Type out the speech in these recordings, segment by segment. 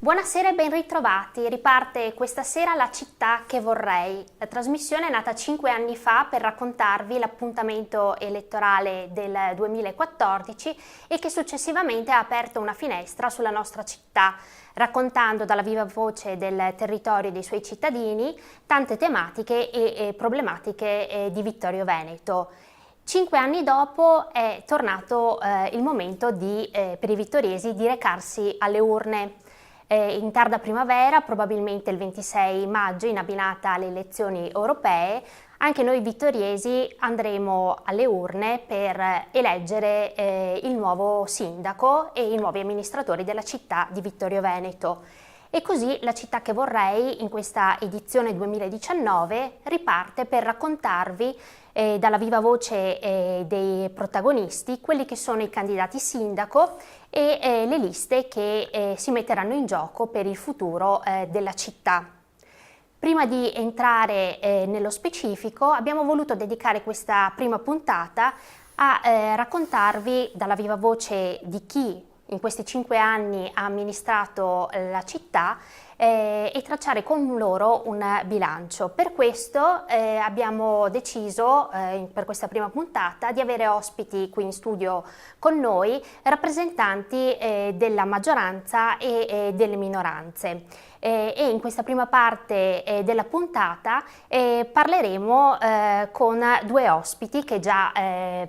Buonasera e ben ritrovati. Riparte questa sera La città che vorrei. La trasmissione è nata 5 anni fa per raccontarvi l'appuntamento elettorale del 2014 e che successivamente ha aperto una finestra sulla nostra città, raccontando dalla viva voce del territorio e dei suoi cittadini tante tematiche e problematiche di Vittorio Veneto. 5 anni dopo è tornato il momento per i vittoriesi di recarsi alle urne. In tarda primavera, probabilmente il 26 maggio, in abbinata alle elezioni europee, anche noi vittoriesi andremo alle urne per eleggere il nuovo sindaco e i nuovi amministratori della città di Vittorio Veneto. E così La città che vorrei, in questa edizione 2019, riparte per raccontarvi dalla viva voce dei protagonisti quelli che sono i candidati sindaco e le liste che si metteranno in gioco per il futuro della città. Prima di entrare nello specifico, abbiamo voluto dedicare questa prima puntata a raccontarvi dalla viva voce di chi in questi 5 anni ha amministrato la città e tracciare con loro un bilancio. Per questo abbiamo deciso per questa prima puntata di avere ospiti qui in studio con noi, rappresentanti della maggioranza e delle minoranze. E in questa prima parte della puntata parleremo con 2 ospiti che già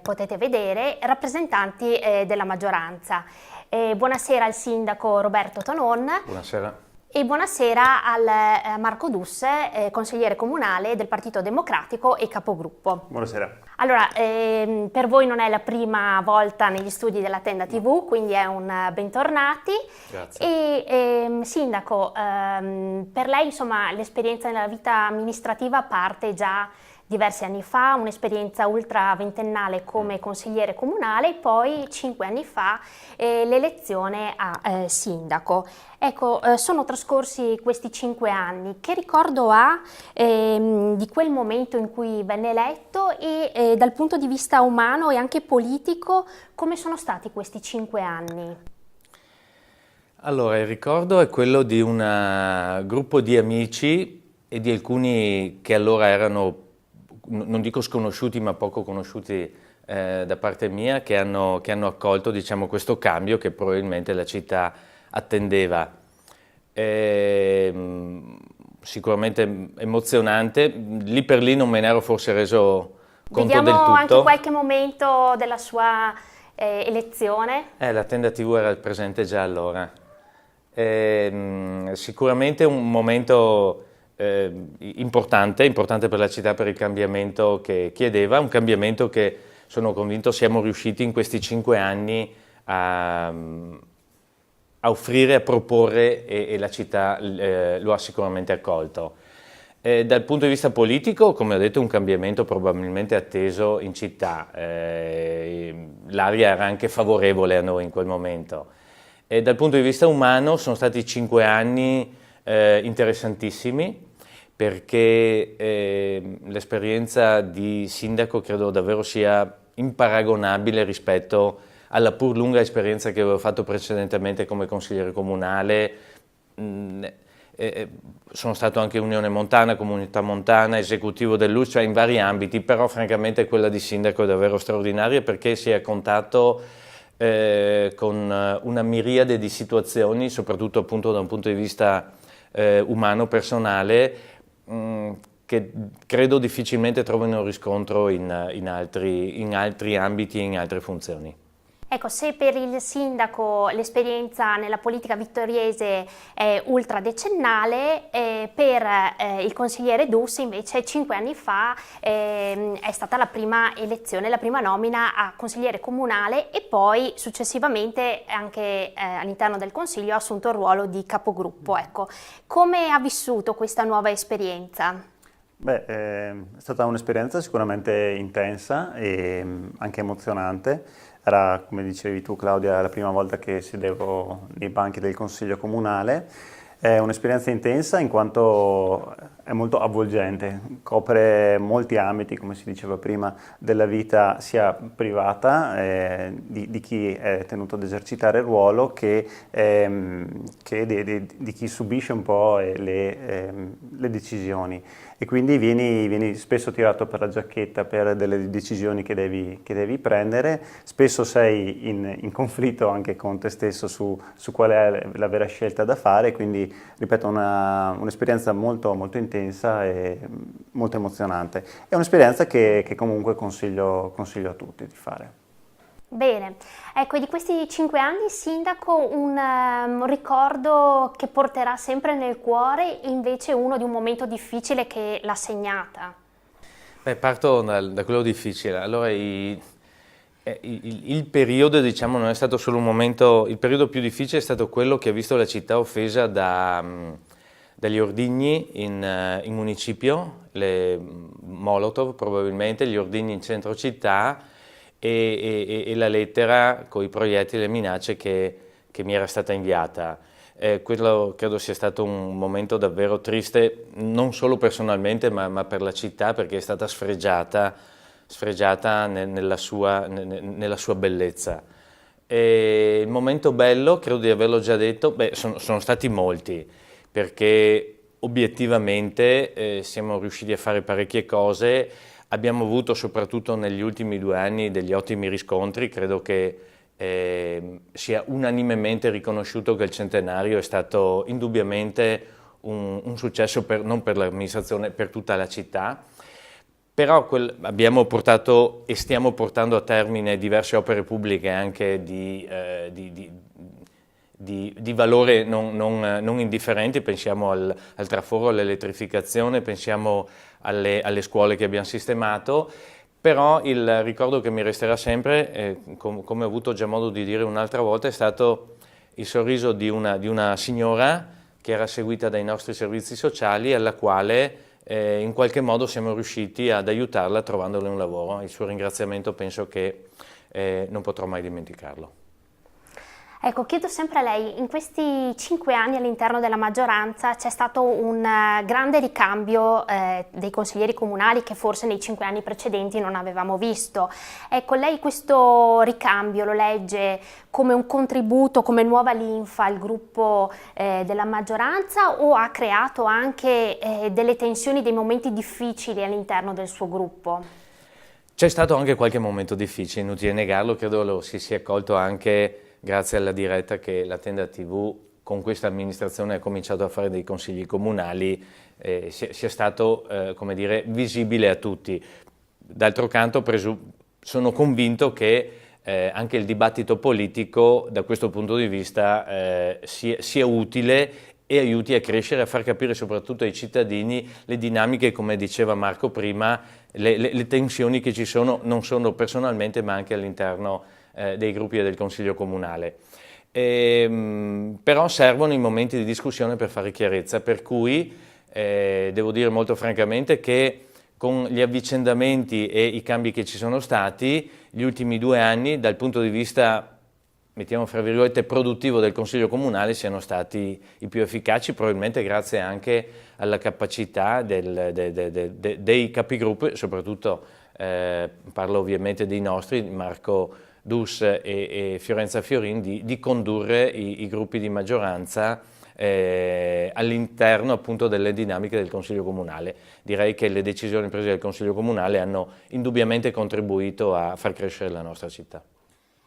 potete vedere, rappresentanti della maggioranza. Buonasera al sindaco Roberto Tonon. Buonasera. E buonasera al Marco Dusse, consigliere comunale del Partito Democratico e capogruppo. Buonasera. Allora, per voi non è la prima volta negli studi della Tenda TV, quindi è un bentornati. Grazie. E sindaco, per lei insomma l'esperienza nella vita amministrativa parte già diversi anni fa, un'esperienza ultra ventennale come consigliere comunale, e poi 5 anni fa l'elezione a sindaco. Ecco, sono trascorsi questi 5 anni. Che ricordo ha di quel momento in cui venne eletto e dal punto di vista umano e anche politico, come sono stati questi 5 anni? Allora, il ricordo è quello di un gruppo di amici e di alcuni che allora erano, non dico sconosciuti, ma poco conosciuti da parte mia, che hanno accolto, diciamo, questo cambio che probabilmente la città attendeva. Sicuramente emozionante, lì per lì non me ne ero forse reso conto del tutto. Vediamo anche qualche momento della sua elezione. La Tenda TV era presente già allora. Sicuramente un momento importante per la città, per il cambiamento che chiedeva, un cambiamento che sono convinto siamo riusciti in questi 5 anni a offrire, a proporre e la città lo ha sicuramente accolto. Dal punto di vista politico, come ho detto, un cambiamento probabilmente atteso in città, l'aria era anche favorevole a noi in quel momento. Dal punto di vista umano sono stati 5 anni interessantissimi, perché l'esperienza di sindaco credo davvero sia imparagonabile rispetto alla pur lunga esperienza che avevo fatto precedentemente come consigliere comunale. Sono stato anche Unione Montana, Comunità Montana, esecutivo dell'USC, cioè in vari ambiti, però francamente quella di sindaco è davvero straordinaria perché si è a contatto con una miriade di situazioni, soprattutto appunto da un punto di vista umano, personale, che credo difficilmente trovino riscontro in altri ambiti e in altre funzioni. Ecco, se per il sindaco l'esperienza nella politica vittoriese è ultradecennale, per il consigliere Dusse invece 5 anni fa è stata la prima elezione, la prima nomina a consigliere comunale e poi successivamente anche all'interno del consiglio ha assunto il ruolo di capogruppo. Ecco, come ha vissuto questa nuova esperienza? Beh, è stata un'esperienza sicuramente intensa e anche emozionante. Era, come dicevi tu Claudia, la prima volta che sedevo nei banchi del Consiglio Comunale. È un'esperienza intensa in quanto è molto avvolgente, copre molti ambiti, come si diceva prima, della vita sia privata di chi è tenuto ad esercitare il ruolo che di chi subisce un po' le decisioni. E quindi vieni spesso tirato per la giacchetta per delle decisioni che devi prendere, spesso sei in conflitto anche con te stesso su qual è la vera scelta da fare, quindi ripeto un'esperienza molto, molto intensa e molto emozionante. È un'esperienza che comunque consiglio a tutti di fare. Bene, ecco, di questi 5 anni, sindaco, un ricordo che porterà sempre nel cuore, invece uno di un momento difficile che l'ha segnata. Beh, parto da quello difficile. Allora, il periodo, diciamo, non è stato solo un momento, il periodo più difficile è stato quello che ha visto la città offesa dagli ordigni in municipio, le Molotov probabilmente, gli ordigni in centro città, e la lettera con i proiettili e le minacce che mi era stata inviata. Quello credo sia stato un momento davvero triste, non solo personalmente, ma per la città, perché è stata sfregiata nella sua bellezza. E il momento bello, credo di averlo già detto, sono stati molti, perché obiettivamente siamo riusciti a fare parecchie cose. Abbiamo avuto soprattutto negli ultimi 2 anni degli ottimi riscontri, credo che sia unanimemente riconosciuto che il centenario è stato indubbiamente un successo non per l'amministrazione, per tutta la città. Però abbiamo portato e stiamo portando a termine diverse opere pubbliche anche di valore non indifferenti, pensiamo al traforo, all'elettrificazione, pensiamo alle scuole che abbiamo sistemato, però il ricordo che mi resterà sempre, come ho avuto già modo di dire un'altra volta, è stato il sorriso di una signora che era seguita dai nostri servizi sociali, alla quale in qualche modo siamo riusciti ad aiutarla trovandole un lavoro. Il suo ringraziamento penso che non potrò mai dimenticarlo. Ecco, chiedo sempre a lei, in questi 5 anni all'interno della maggioranza c'è stato un grande ricambio dei consiglieri comunali che forse nei 5 anni precedenti non avevamo visto. Ecco, lei questo ricambio lo legge come un contributo, come nuova linfa al gruppo della maggioranza, o ha creato anche delle tensioni, dei momenti difficili all'interno del suo gruppo? C'è stato anche qualche momento difficile, inutile negarlo, credo lo si sia accolto anche grazie alla diretta che la Tenda TV con questa amministrazione ha cominciato a fare dei consigli comunali, sia stato come dire, visibile a tutti. D'altro canto sono convinto che anche il dibattito politico da questo punto di vista sia utile e aiuti a crescere, a far capire soprattutto ai cittadini le dinamiche, come diceva Marco prima, le tensioni che ci sono non solo personalmente ma anche all'interno dei gruppi e del Consiglio Comunale. Però servono i momenti di discussione per fare chiarezza, per cui devo dire molto francamente che con gli avvicendamenti e i cambi che ci sono stati, gli ultimi 2 anni dal punto di vista, mettiamo fra virgolette, produttivo del Consiglio Comunale siano stati i più efficaci, probabilmente grazie anche alla capacità dei capigruppo, soprattutto parlo ovviamente dei nostri, Marco Dus e Fiorenza Fiorin, di condurre i gruppi di maggioranza all'interno appunto delle dinamiche del Consiglio Comunale. Direi che le decisioni prese dal Consiglio Comunale hanno indubbiamente contribuito a far crescere la nostra città.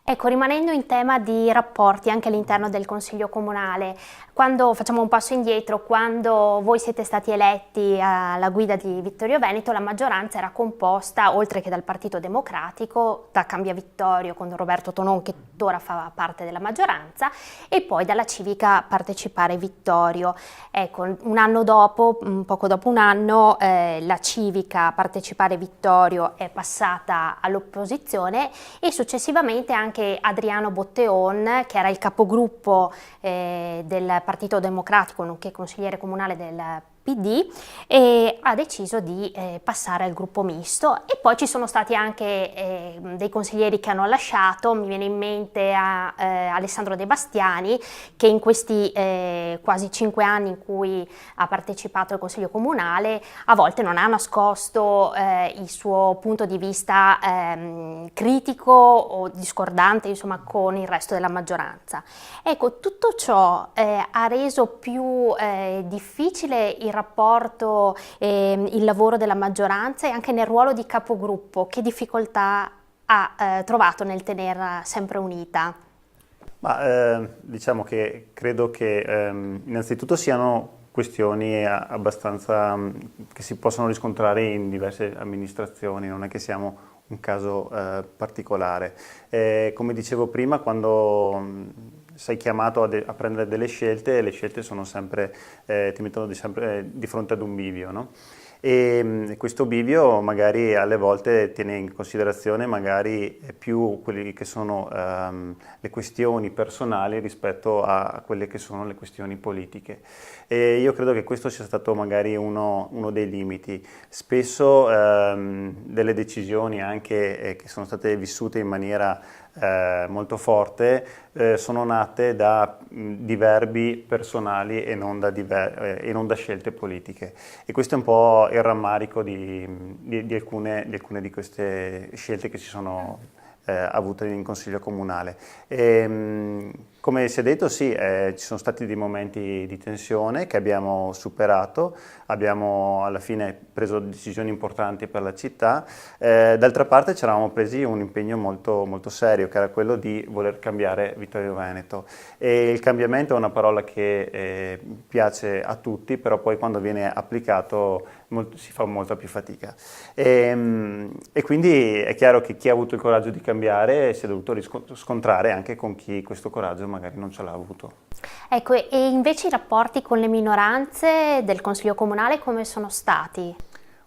Ecco, rimanendo in tema di rapporti anche all'interno del Consiglio Comunale, quando facciamo un passo indietro, quando voi siete stati eletti alla guida di Vittorio Veneto, la maggioranza era composta, oltre che dal Partito Democratico, da Cambia Vittorio con Roberto Tonon, che tuttora fa parte della maggioranza, e poi dalla Civica Partecipare Vittorio. Ecco, un anno dopo, poco dopo un anno, la Civica Partecipare Vittorio è passata all'opposizione e successivamente anche Adriano Botteon, che era il capogruppo del Partito Democratico, nonché consigliere comunale del PD e ha deciso di passare al gruppo misto. E poi ci sono stati anche dei consiglieri che hanno lasciato, mi viene in mente Alessandro De Bastiani, che in questi quasi 5 anni in cui ha partecipato al Consiglio Comunale a volte non ha nascosto il suo punto di vista critico o discordante, insomma, con il resto della maggioranza. Ecco, tutto ciò ha reso più difficile il rapporto, il lavoro della maggioranza, e anche nel ruolo di capogruppo. Che difficoltà ha trovato nel tenerla sempre unita? Ma diciamo che credo che innanzitutto siano questioni abbastanza che si possono riscontrare in diverse amministrazioni, non è che siamo un caso particolare. Come dicevo prima, quando sei chiamato a prendere delle scelte, le scelte sono sempre, ti mettono sempre di fronte ad un bivio, no? E questo bivio magari alle volte tiene in considerazione magari più quelli che sono le questioni personali rispetto a quelle che sono le questioni politiche. E io credo che questo sia stato magari uno dei limiti. Spesso delle decisioni anche che sono state vissute in maniera molto forte sono nate da diverbi personali e non da scelte politiche, e questo è un po' il rammarico di alcune di queste scelte che si sono avute in Consiglio Comunale. Come si è detto, sì, ci sono stati dei momenti di tensione che abbiamo superato, abbiamo alla fine preso decisioni importanti per la città, d'altra parte ci eravamo presi un impegno molto, molto serio, che era quello di voler cambiare Vittorio Veneto, e il cambiamento è una parola che piace a tutti, però poi quando viene applicato si fa molta più fatica. E quindi è chiaro che chi ha avuto il coraggio di cambiare si è dovuto scontrare anche con chi questo coraggio magari non ce l'ha avuto. Ecco, e invece i rapporti con le minoranze del Consiglio Comunale come sono stati?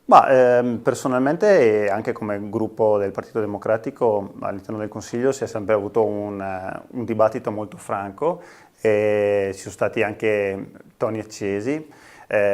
Personalmente, anche come gruppo del Partito Democratico all'interno del Consiglio, si è sempre avuto un dibattito molto franco, e ci sono stati anche toni accesi.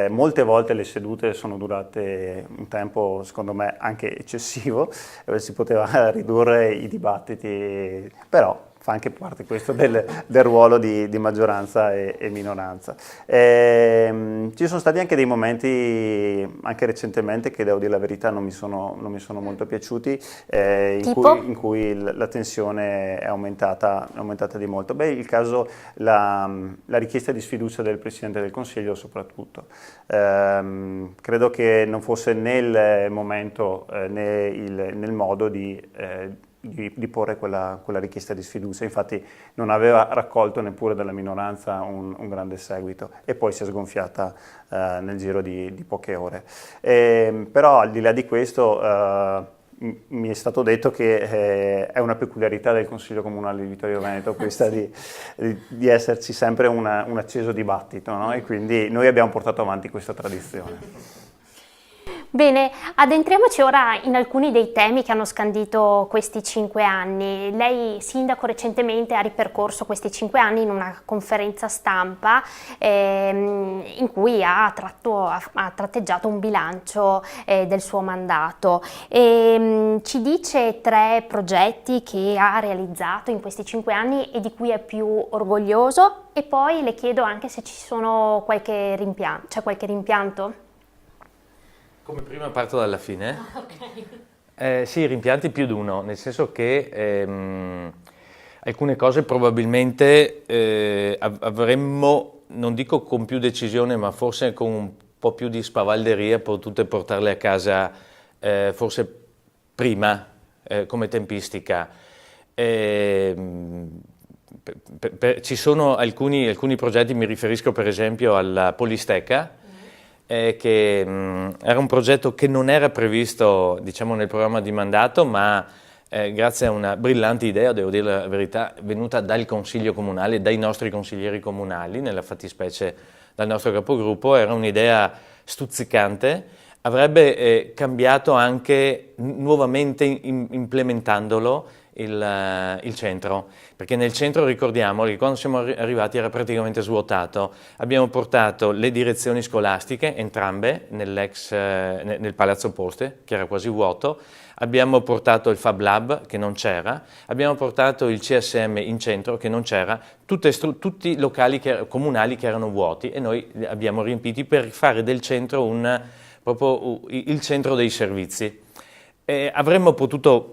Molte volte le sedute sono durate un tempo, secondo me, anche eccessivo, si poteva ridurre i dibattiti, però fa anche parte questo del ruolo di maggioranza e minoranza. Ci sono stati anche dei momenti, anche recentemente, che devo dire la verità non mi sono molto piaciuti, in cui la tensione è aumentata di molto. Il caso, la richiesta di sfiducia del Presidente del Consiglio soprattutto. Credo che non fosse né il momento né nel modo di porre quella richiesta di sfiducia, infatti non aveva raccolto neppure dalla minoranza un grande seguito, e poi si è sgonfiata nel giro di poche ore. Però al di là di questo mi è stato detto che è una peculiarità del Consiglio Comunale di Vittorio Veneto questa di esserci sempre un acceso dibattito, no? E quindi noi abbiamo portato avanti questa tradizione. Bene, addentriamoci ora in alcuni dei temi che hanno scandito questi 5 anni. Lei, sindaco, recentemente ha ripercorso questi 5 anni in una conferenza stampa in cui ha tratteggiato un bilancio del suo mandato. Ci dice 3 progetti che ha realizzato in questi 5 anni e di cui è più orgoglioso, e poi le chiedo anche se ci sono c'è qualche rimpianto? Come prima parto dalla fine. Okay. Sì, rimpianti più di uno, nel senso che alcune cose probabilmente avremmo, non dico con più decisione, ma forse con un po' più di spavalderia potute portarle a casa forse prima, come tempistica. Ci sono alcuni progetti, mi riferisco per esempio alla Polisteca, che era un progetto che non era previsto, diciamo, nel programma di mandato, ma grazie a una brillante idea, devo dire la verità, venuta dal Consiglio Comunale, dai nostri consiglieri comunali, nella fattispecie dal nostro capogruppo. Era un'idea stuzzicante, avrebbe cambiato anche nuovamente implementandolo il centro, perché nel centro ricordiamo che quando siamo arrivati era praticamente svuotato. Abbiamo portato le direzioni scolastiche, entrambe, nel Palazzo Poste, che era quasi vuoto, abbiamo portato il Fab Lab, che non c'era, abbiamo portato il CSM in centro, che non c'era, tutti i locali comunali che erano vuoti, e noi li abbiamo riempiti per fare del centro proprio il centro dei servizi. Avremmo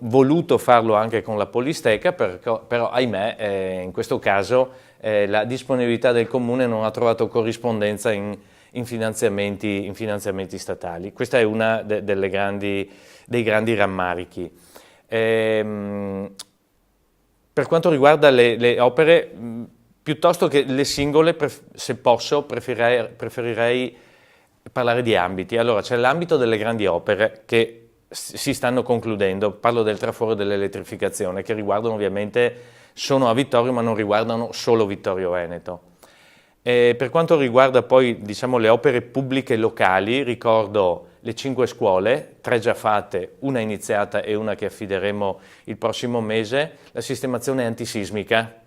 voluto farlo anche con la Polisteca, però ahimè in questo caso la disponibilità del Comune non ha trovato corrispondenza in finanziamenti statali. Questa è una dei grandi rammarichi. Per quanto riguarda le opere, piuttosto che le singole, se posso, preferirei parlare di ambiti. Allora, c'è l'ambito delle grandi opere che si stanno concludendo, parlo del traforo e dell'elettrificazione, che riguardano ovviamente, sono a Vittorio ma non riguardano solo Vittorio Veneto. Per quanto riguarda poi diciamo le opere pubbliche locali, ricordo le 5 scuole, 3 già fatte, una iniziata e una che affideremo il prossimo mese, la sistemazione antisismica.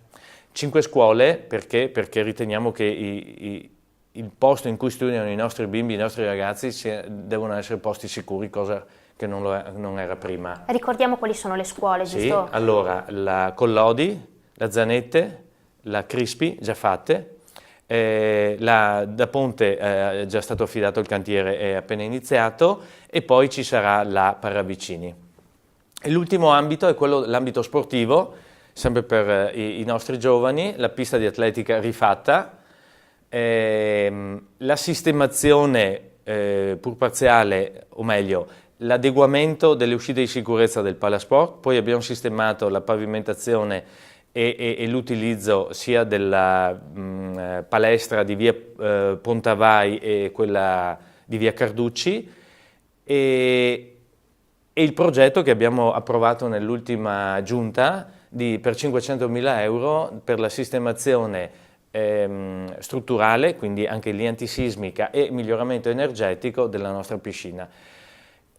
5 scuole perché riteniamo che il posto in cui studiano i nostri bimbi, i nostri ragazzi devono essere posti sicuri, cosa che non era prima. Ricordiamo quali sono le scuole, sì, giusto? Allora, la Collodi, la Zanette, la Crispi, già fatte, da Ponte è già stato affidato il cantiere, è appena iniziato, e poi ci sarà la Paravicini. E l'ultimo ambito è l'ambito sportivo, sempre per i nostri giovani, la pista di atletica rifatta, la sistemazione pur parziale, o meglio, l'adeguamento delle uscite di sicurezza del Palasport, poi abbiamo sistemato la pavimentazione e l'utilizzo sia della palestra di via Pontavai e quella di via Carducci, e il progetto che abbiamo approvato nell'ultima giunta per 500.000 euro per la sistemazione strutturale, quindi anche lì antisismica e miglioramento energetico della nostra piscina.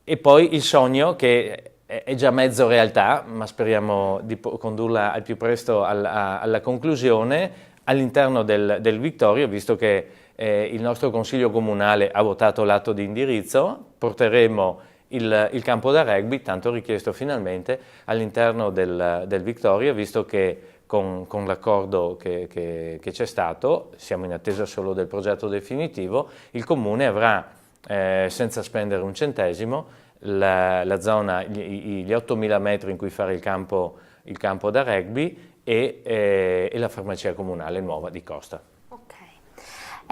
E poi il sogno, che è già mezzo realtà, ma speriamo di condurla al più presto alla conclusione, all'interno del Vittorio, visto che il nostro Consiglio Comunale ha votato l'atto di indirizzo, porteremo il campo da rugby, tanto richiesto finalmente, all'interno del Vittorio, visto che con l'accordo che c'è stato, siamo in attesa solo del progetto definitivo, il Comune avrà, senza spendere un centesimo, la zona, gli 8.000 metri in cui fare il campo da rugby e la farmacia comunale nuova di Costa.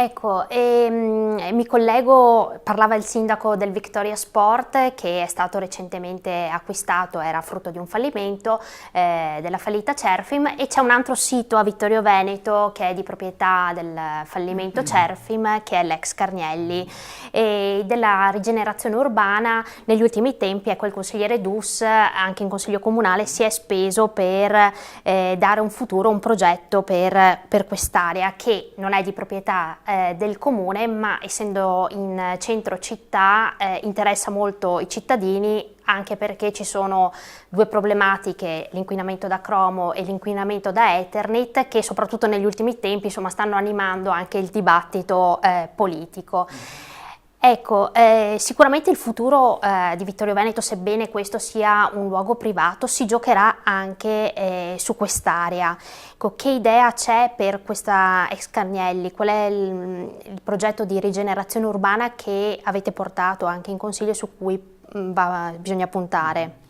Ecco, mi collego, parlava il sindaco del Victoria Sport, che è stato recentemente acquistato, era frutto di un fallimento della fallita Cerfim, e c'è un altro sito a Vittorio Veneto che è di proprietà del fallimento Cerfim, che è l'ex Carnielli, e della rigenerazione urbana. Negli ultimi tempi, ecco, il consigliere Dus, anche in consiglio comunale, si è speso per dare un futuro, un progetto per quest'area, che non è di proprietà del comune, ma essendo in centro città interessa molto i cittadini, anche perché ci sono due problematiche, l'inquinamento da cromo e l'inquinamento da Eternit, che soprattutto negli ultimi tempi, insomma, stanno animando anche il dibattito politico. Ecco, sicuramente il futuro di Vittorio Veneto, sebbene questo sia un luogo privato, si giocherà anche su quest'area. Ecco, che idea c'è per questa ex Carnielli? Qual è il progetto di rigenerazione urbana che avete portato anche in consiglio, su cui bisogna puntare?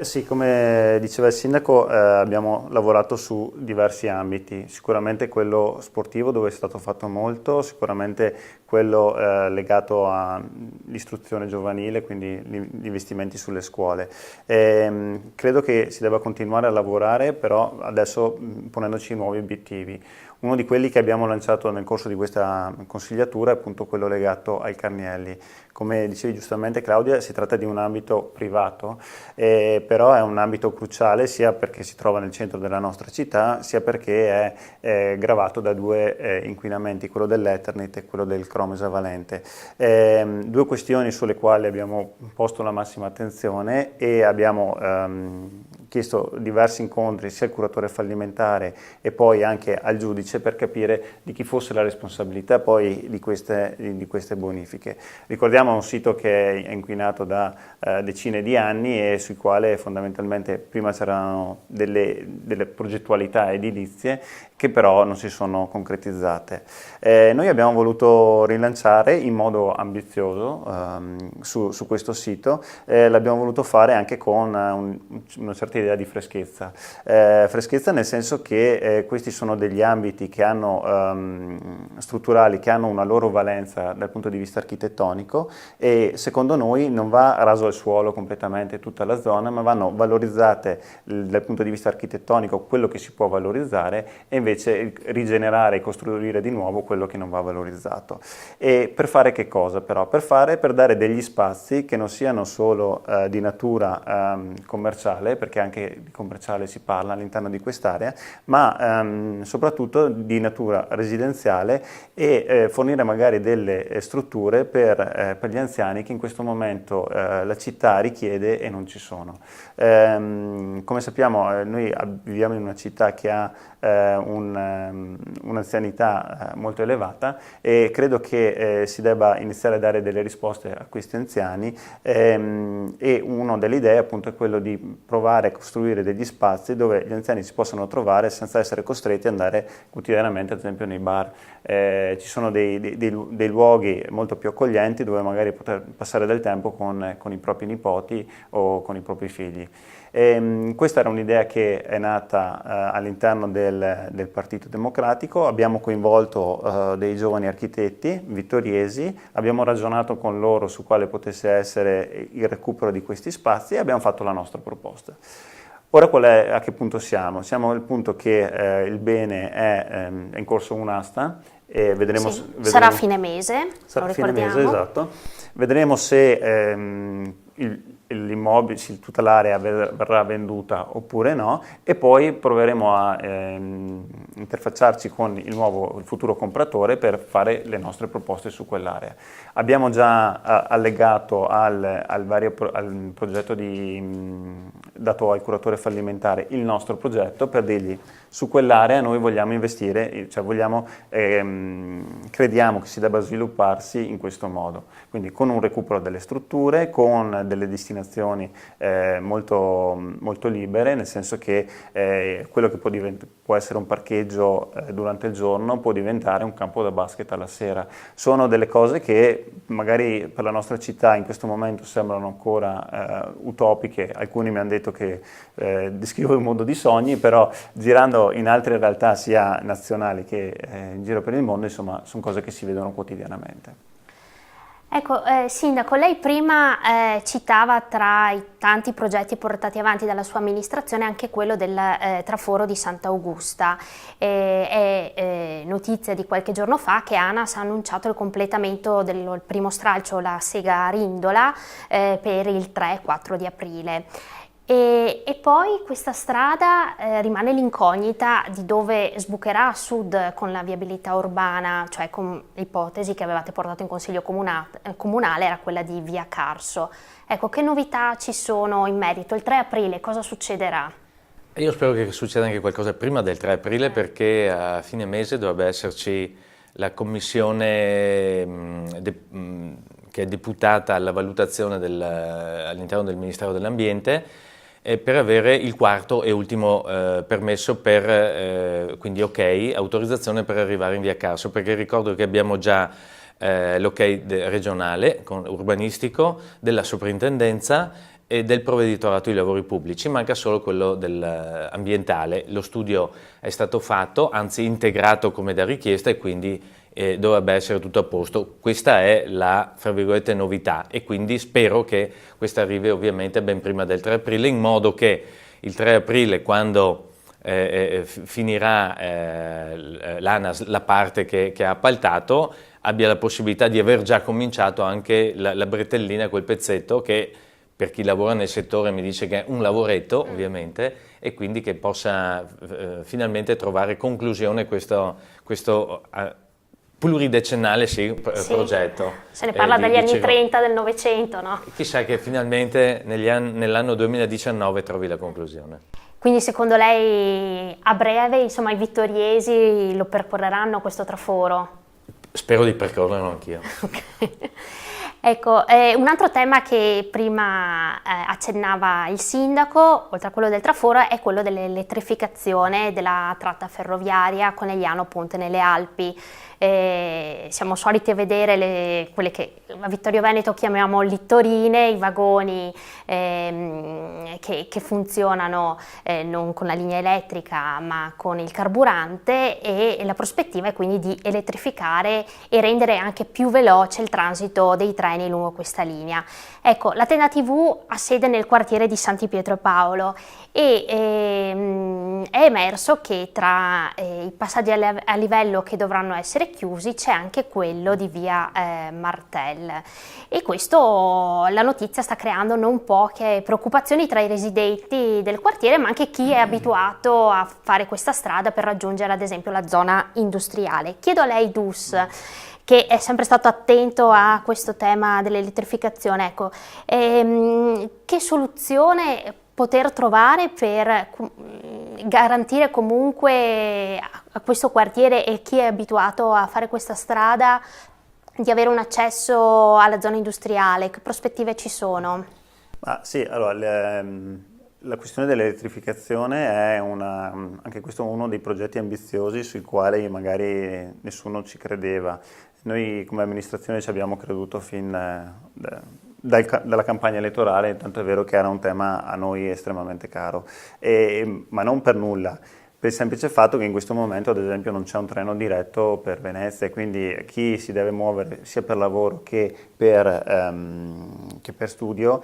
Sì, come diceva il sindaco, abbiamo lavorato su diversi ambiti, sicuramente quello sportivo, dove è stato fatto molto, sicuramente quello legato all'istruzione giovanile, quindi gli investimenti sulle scuole. Credo che si debba continuare a lavorare, però adesso ponendoci nuovi obiettivi. Uno di quelli che abbiamo lanciato nel corso di questa consigliatura è appunto quello legato ai Carnielli. Come dicevi giustamente, Claudia, si tratta di un ambito privato, però è un ambito cruciale sia perché si trova nel centro della nostra città, sia perché è gravato da due inquinamenti, quello dell'Eternit e quello del cromo esavalente. Due questioni sulle quali abbiamo posto la massima attenzione e abbiamo chiesto diversi incontri sia al curatore fallimentare e poi anche al giudice per capire di chi fosse la responsabilità poi di queste bonifiche. Ricordiamo un sito che è inquinato da decine di anni e sul quale fondamentalmente prima c'erano delle progettualità edilizie che però non si sono concretizzate. Noi abbiamo voluto rilanciare in modo ambizioso su questo sito, l'abbiamo voluto fare anche con una certa idea di freschezza. Freschezza nel senso che questi sono degli ambiti che strutturali che hanno una loro valenza dal punto di vista architettonico e secondo noi non va raso al suolo completamente tutta la zona, ma vanno valorizzate dal punto di vista architettonico quello che si può valorizzare e invece rigenerare e costruire di nuovo quello che non va valorizzato. E per fare che cosa però? Per dare degli spazi che non siano solo di natura commerciale, perché anche di commerciale si parla all'interno di quest'area, ma soprattutto di natura residenziale e fornire magari delle strutture per gli anziani che in questo momento la città richiede e non ci sono. Come sappiamo noi viviamo in una città che ha un'anzianità molto elevata e credo che si debba iniziare a dare delle risposte a questi anziani e una delle idee appunto è quello di provare a costruire degli spazi dove gli anziani si possano trovare senza essere costretti ad andare quotidianamente ad esempio nei bar. Ci sono dei luoghi molto più accoglienti dove magari poter passare del tempo con i propri nipoti o con i propri figli. Questa era un'idea che è nata all'interno del Partito Democratico, abbiamo coinvolto dei giovani architetti vittoriesi, abbiamo ragionato con loro su quale potesse essere il recupero di questi spazi e abbiamo fatto la nostra proposta. Ora a che punto siamo? Siamo al punto che il bene è in corso un'asta e vedremo, sarà fine mese, sarà lo fine ricordiamo. mese, esatto. Vedremo se l'immobile, tutta l'area verrà venduta oppure no e poi proveremo a interfacciarci con il futuro compratore per fare le nostre proposte su quell'area. Abbiamo già allegato al progetto dato al curatore fallimentare il nostro progetto per dirgli su quell'area noi vogliamo investire, cioè crediamo che si debba svilupparsi in questo modo, quindi con un recupero delle strutture, con delle destinazioni molto, molto libere, nel senso che quello che può essere un parcheggio durante il giorno può diventare un campo da basket alla sera. Sono delle cose che magari per la nostra città in questo momento sembrano ancora utopiche, alcuni mi hanno detto che descrivo un mondo di sogni, però girando in altre realtà sia nazionali che in giro per il mondo, insomma, sono cose che si vedono quotidianamente. Ecco, Sindaco, lei prima citava tra i tanti progetti portati avanti dalla sua amministrazione anche quello del traforo di Sant'Augusta. È notizia di qualche giorno fa che ANAS ha annunciato il completamento del primo stralcio, la Sega Rindola, per il 3-4 di aprile. E poi questa strada rimane l'incognita di dove sbucherà a sud con la viabilità urbana, cioè con l'ipotesi che avevate portato in consiglio comunale era quella di via Carso. Ecco, che novità ci sono in merito? Il 3 aprile cosa succederà? Io spero che succeda anche qualcosa prima del 3 aprile perché a fine mese dovrebbe esserci la commissione che è deputata alla valutazione all'interno del Ministero dell'Ambiente per avere il quarto e ultimo permesso quindi ok, autorizzazione per arrivare in via Carso, perché ricordo che abbiamo già l'ok regionale, urbanistico, della soprintendenza e del provveditorato di lavori pubblici, manca solo quello ambientale. Lo studio è stato fatto, anzi integrato come da richiesta e quindi dovrebbe essere tutto a posto. Questa è la, fra virgolette, novità e quindi spero che questa arrivi ovviamente ben prima del 3 aprile, in modo che il 3 aprile, quando finirà l'ANAS la parte che ha appaltato, abbia la possibilità di aver già cominciato anche la bretellina, quel pezzetto che per chi lavora nel settore mi dice che è un lavoretto ovviamente, e quindi che possa finalmente trovare conclusione questo pluridecennale progetto. Se ne parla dagli anni 30 del Novecento, no? Chissà che finalmente nell'anno 2019 trovi la conclusione. Quindi secondo lei a breve, insomma, i vittoriesi lo percorreranno questo traforo? Spero di percorrerlo anch'io. Okay. Ecco, un altro tema che prima accennava il sindaco, oltre a quello del traforo, è quello dell'elettrificazione della tratta ferroviaria Conegliano-Ponte nelle Alpi. Siamo soliti a vedere quelle che a Vittorio Veneto chiamiamo littorine, i vagoni che funzionano non con la linea elettrica ma con il carburante, e la prospettiva è quindi di elettrificare e rendere anche più veloce il transito dei treni lungo questa linea. Ecco, la Tenda TV ha sede nel quartiere di Santi Pietro e Paolo, e è emerso che tra i passaggi a livello che dovranno essere chiusi c'è anche quello di via Martel, e questo, la notizia, sta creando non poche preoccupazioni tra i residenti del quartiere, ma anche chi è abituato a fare questa strada per raggiungere ad esempio la zona industriale. Chiedo a lei, Dus, che è sempre stato attento a questo tema dell'elettrificazione, ecco, che soluzione poter trovare per garantire comunque a questo quartiere e chi è abituato a fare questa strada di avere un accesso alla zona industriale? Che prospettive ci sono? Sì, allora, la questione dell'elettrificazione è anche questo uno dei progetti ambiziosi sui quali magari nessuno ci credeva. Noi come amministrazione ci abbiamo creduto fin dalla campagna elettorale, tanto è vero che era un tema a noi estremamente caro, ma non per nulla. Per il semplice fatto che in questo momento, ad esempio, non c'è un treno diretto per Venezia, e quindi chi si deve muovere sia per lavoro che per studio,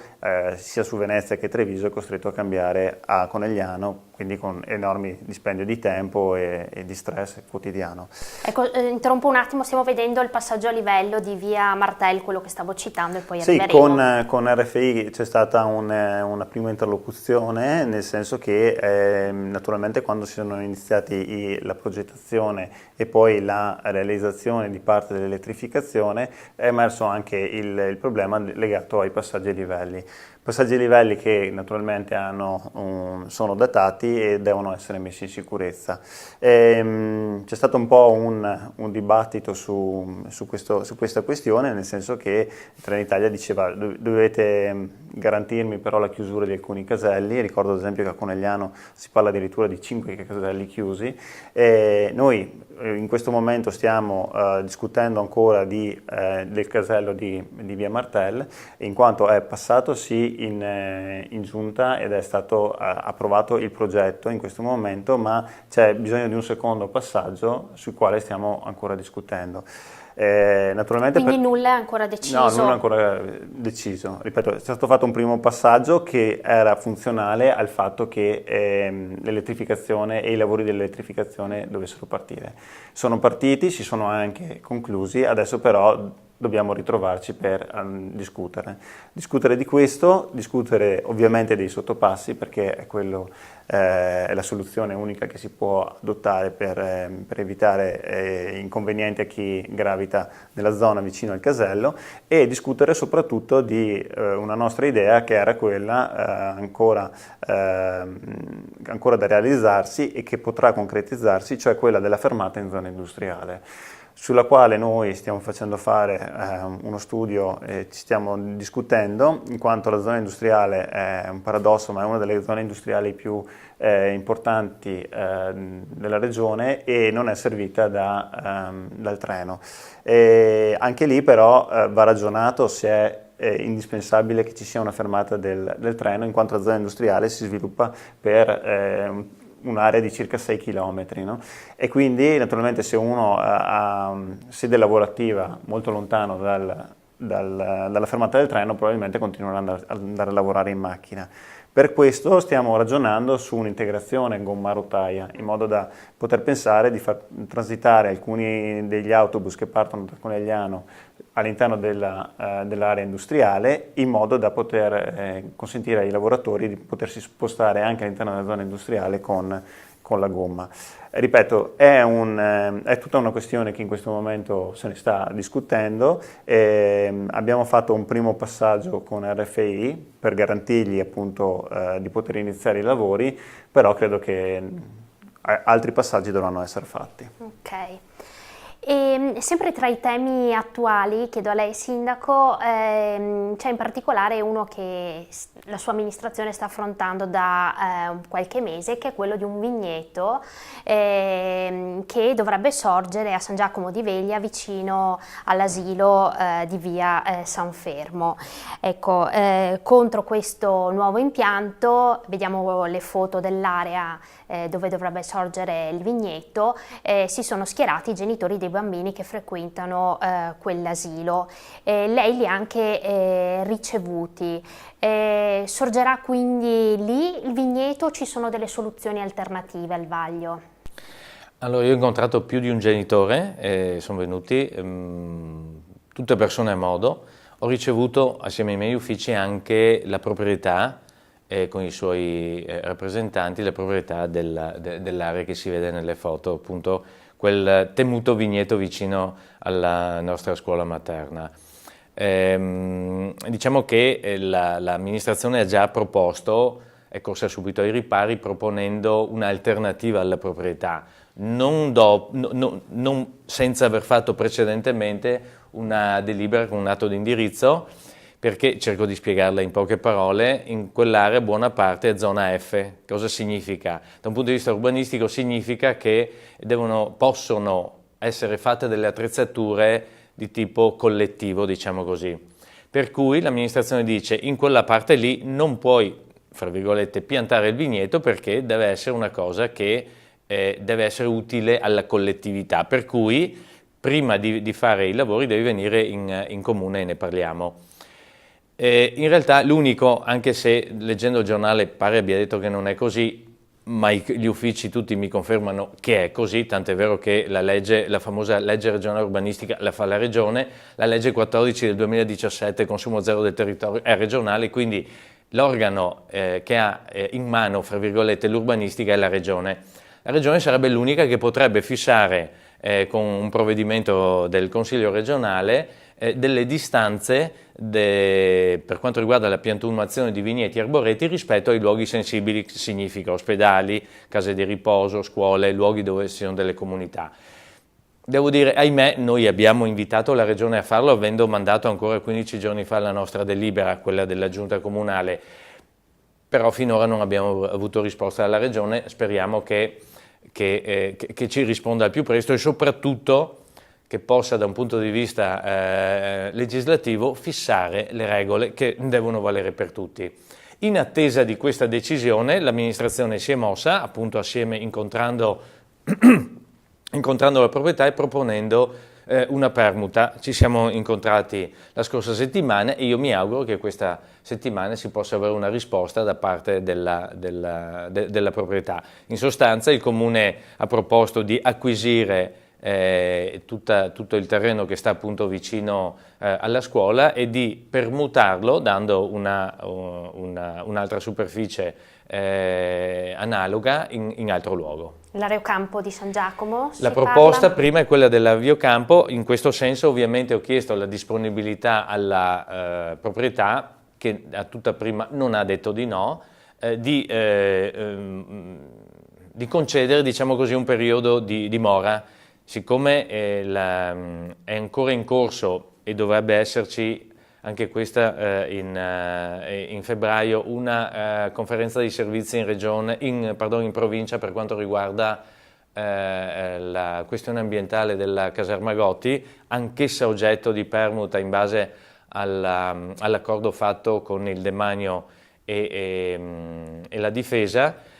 sia su Venezia che Treviso, è costretto a cambiare a Conegliano, quindi con enormi dispendio di tempo e di stress quotidiano. Ecco, interrompo un attimo, stiamo vedendo il passaggio a livello di via Martel, quello che stavo citando, e poi arriveremo. Sì, con RFI c'è stata una prima interlocuzione, nel senso che naturalmente quando si sono iniziati la progettazione e poi la realizzazione di parte dell'elettrificazione, è emerso anche il problema legato ai passaggi a livelli. Passaggi a livelli che naturalmente sono datati e devono essere messi in sicurezza. C'è stato un po' un dibattito su questa questione, nel senso che Trenitalia diceva: dovete garantirmi però la chiusura di alcuni caselli. Ricordo ad esempio che a Conegliano si parla addirittura di 5 caselli chiusi. Noi in questo momento stiamo discutendo ancora del casello di via Martel, in quanto è passato sì in giunta ed è stato approvato il progetto in questo momento, ma c'è bisogno di un secondo passaggio sul quale stiamo ancora discutendo. Quindi nulla è ancora deciso? No, nulla è ancora deciso. Ripeto, è stato fatto un primo passaggio che era funzionale al fatto che l'elettrificazione e i lavori dell'elettrificazione dovessero partire. Sono partiti, si sono anche conclusi, adesso però dobbiamo ritrovarci per discutere di questo, discutere ovviamente dei sottopassi, perché è la soluzione unica che si può adottare per evitare inconvenienti a chi gravita nella zona vicino al casello, e discutere soprattutto di una nostra idea che era quella ancora da realizzarsi e che potrà concretizzarsi, cioè quella della fermata in zona industriale, sulla quale noi stiamo facendo fare uno studio e ci stiamo discutendo, in quanto la zona industriale è un paradosso, ma è una delle zone industriali più importanti della regione e non è servita dal treno. Anche lì però va ragionato se è indispensabile che ci sia una fermata del treno, in quanto la zona industriale si sviluppa per un'area di circa 6 km, no? E quindi naturalmente se uno ha sede lavorativa molto lontano dalla fermata del treno, probabilmente continuerà ad andare a lavorare in macchina. Per questo stiamo ragionando su un'integrazione gomma-rotaia, in modo da poter pensare di far transitare alcuni degli autobus che partono da Conegliano all'interno dell'area industriale, in modo da poter consentire ai lavoratori di potersi spostare anche all'interno della zona industriale con la gomma. Ripeto, è tutta una questione che in questo momento se ne sta discutendo. Abbiamo fatto un primo passaggio con RFI per garantirgli appunto di poter iniziare i lavori, però credo che altri passaggi dovranno essere fatti. Ok. E sempre tra i temi attuali, chiedo a lei Sindaco, c'è in particolare uno che la sua amministrazione sta affrontando da qualche mese, che è quello di un vigneto che dovrebbe sorgere a San Giacomo di Veglia, vicino all'asilo di via San Fermo. Ecco, contro questo nuovo impianto, vediamo le foto dell'area dove dovrebbe sorgere il vigneto, si sono schierati i genitori dei bambini che frequentano quell'asilo. Lei li ha anche ricevuti. Sorgerà quindi lì il vigneto o ci sono delle soluzioni alternative al vaglio? Allora, io ho incontrato più di un genitore, sono venuti tutte persone a modo. Ho ricevuto assieme ai miei uffici anche la proprietà con i suoi rappresentanti, la proprietà dell'area che si vede nelle foto, appunto quel temuto vigneto vicino alla nostra scuola materna. Diciamo che l'amministrazione ha già proposto, è corsa subito ai ripari proponendo un'alternativa alla proprietà, non senza aver fatto precedentemente una delibera con un atto di indirizzo, perché cerco di spiegarla in poche parole. In quell'area buona parte è zona F. Cosa significa? Da un punto di vista urbanistico significa che possono essere fatte delle attrezzature di tipo collettivo, diciamo così. Per cui l'amministrazione dice: in quella parte lì non puoi, fra virgolette, piantare il vigneto, perché deve essere una cosa che deve essere utile alla collettività. Per cui prima di fare i lavori devi venire in comune e ne parliamo. In realtà l'unico, anche se leggendo il giornale pare abbia detto che non è così, ma gli uffici tutti mi confermano che è così, tant'è vero che la famosa legge regionale urbanistica la fa la regione, la legge 14 del 2017, consumo zero del territorio, è regionale, quindi l'organo che ha in mano, fra virgolette, l'urbanistica è la regione. La regione sarebbe l'unica che potrebbe fissare con un provvedimento del Consiglio regionale delle distanze per quanto riguarda la piantumazione di vigneti e arboreti rispetto ai luoghi sensibili, che significa ospedali, case di riposo, scuole, luoghi dove ci sono delle comunità. Devo dire, ahimè, noi abbiamo invitato la Regione a farlo, avendo mandato ancora 15 giorni fa la nostra delibera, quella della Giunta Comunale, però finora non abbiamo avuto risposta dalla Regione. Speriamo che ci risponda al più presto e soprattutto che possa, da un punto di vista legislativo, fissare le regole che devono valere per tutti. In attesa di questa decisione, l'amministrazione si è mossa, appunto assieme, incontrando la proprietà e proponendo una permuta. Ci siamo incontrati la scorsa settimana e io mi auguro che questa settimana si possa avere una risposta da parte della proprietà. In sostanza il Comune ha proposto di acquisire tutto il terreno che sta appunto vicino alla scuola e di permutarlo dando un'altra superficie analoga in altro luogo. L'aerocampo di San Giacomo? La proposta prima è quella dell'aviocampo. In questo senso ovviamente ho chiesto la disponibilità alla proprietà, che a tutta prima non ha detto di no, di concedere, diciamo così, un periodo di mora. Siccome è ancora in corso e dovrebbe esserci anche questa in febbraio una conferenza di servizi in provincia per quanto riguarda la questione ambientale della caserma Gotti, anch'essa oggetto di permuta in base all'accordo fatto con il Demanio e la Difesa.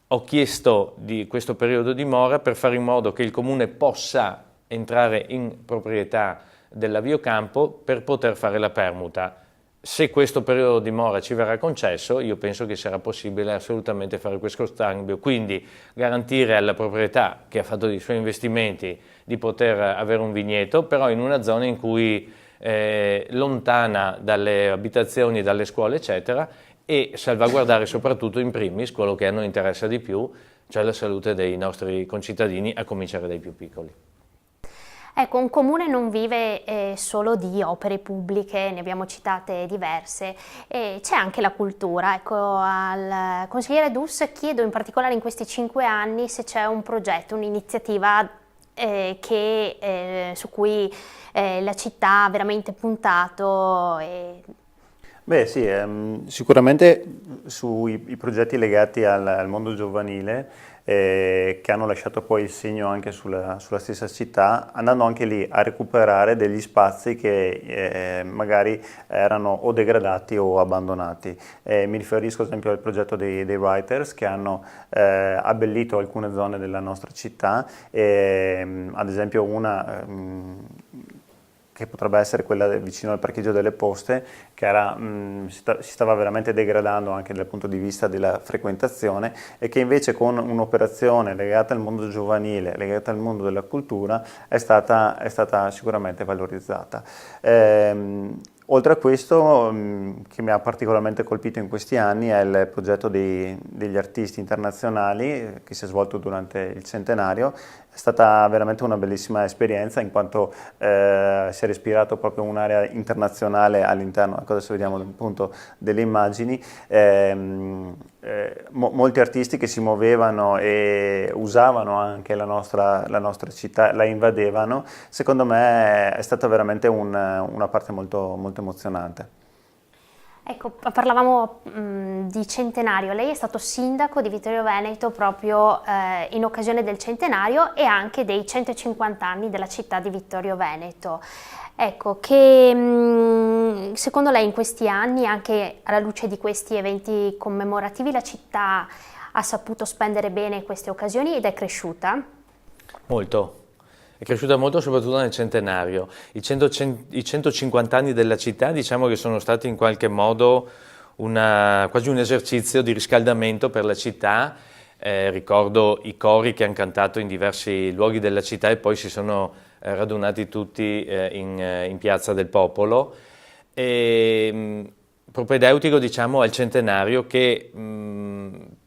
Ho chiesto di questo periodo di mora per fare in modo che il Comune possa entrare in proprietà dell'aviocampo per poter fare la permuta. Se questo periodo di mora ci verrà concesso, io penso che sarà possibile assolutamente fare questo scambio, quindi garantire alla proprietà che ha fatto i suoi investimenti di poter avere un vigneto, però in una zona in cui lontana dalle abitazioni, dalle scuole, eccetera, e salvaguardare soprattutto in primis quello che a noi interessa di più, cioè la salute dei nostri concittadini, a cominciare dai più piccoli. Ecco, un comune non vive solo di opere pubbliche, ne abbiamo citate diverse, c'è anche la cultura. Ecco, al consigliere Dus chiedo in particolare in questi 5 anni se c'è un progetto, un'iniziativa su cui la città ha veramente puntato. Beh sì, sicuramente sui progetti legati al mondo giovanile che hanno lasciato poi il segno anche sulla stessa città, andando anche lì a recuperare degli spazi che magari erano o degradati o abbandonati. Mi riferisco ad esempio al progetto dei Writers, che hanno abbellito alcune zone della nostra città, ad esempio una che potrebbe essere quella vicino al parcheggio delle poste, che si stava veramente degradando anche dal punto di vista della frequentazione, e che invece con un'operazione legata al mondo giovanile, legata al mondo della cultura, è stata sicuramente valorizzata. Oltre a questo, che mi ha particolarmente colpito in questi anni, è il progetto degli artisti internazionali che si è svolto durante il centenario. È stata veramente una bellissima esperienza, in quanto si è respirato proprio un'area internazionale all'interno. Ecco, adesso vediamo appunto delle immagini. Molti artisti che si muovevano e usavano anche la nostra città, la invadevano. Secondo me è stata veramente una parte molto, molto emozionante. Ecco, parlavamo di centenario, lei è stato sindaco di Vittorio Veneto proprio in occasione del centenario e anche dei 150 anni della città di Vittorio Veneto. Ecco, che secondo lei in questi anni, anche alla luce di questi eventi commemorativi, la città ha saputo spendere bene queste occasioni ed è cresciuta? Molto. È cresciuta molto soprattutto nel centenario. I 150 anni della città, diciamo che sono stati in qualche modo quasi un esercizio di riscaldamento per la città. Ricordo i cori che hanno cantato in diversi luoghi della città e poi si sono radunati tutti in Piazza del Popolo. Propedeutico, diciamo, al centenario che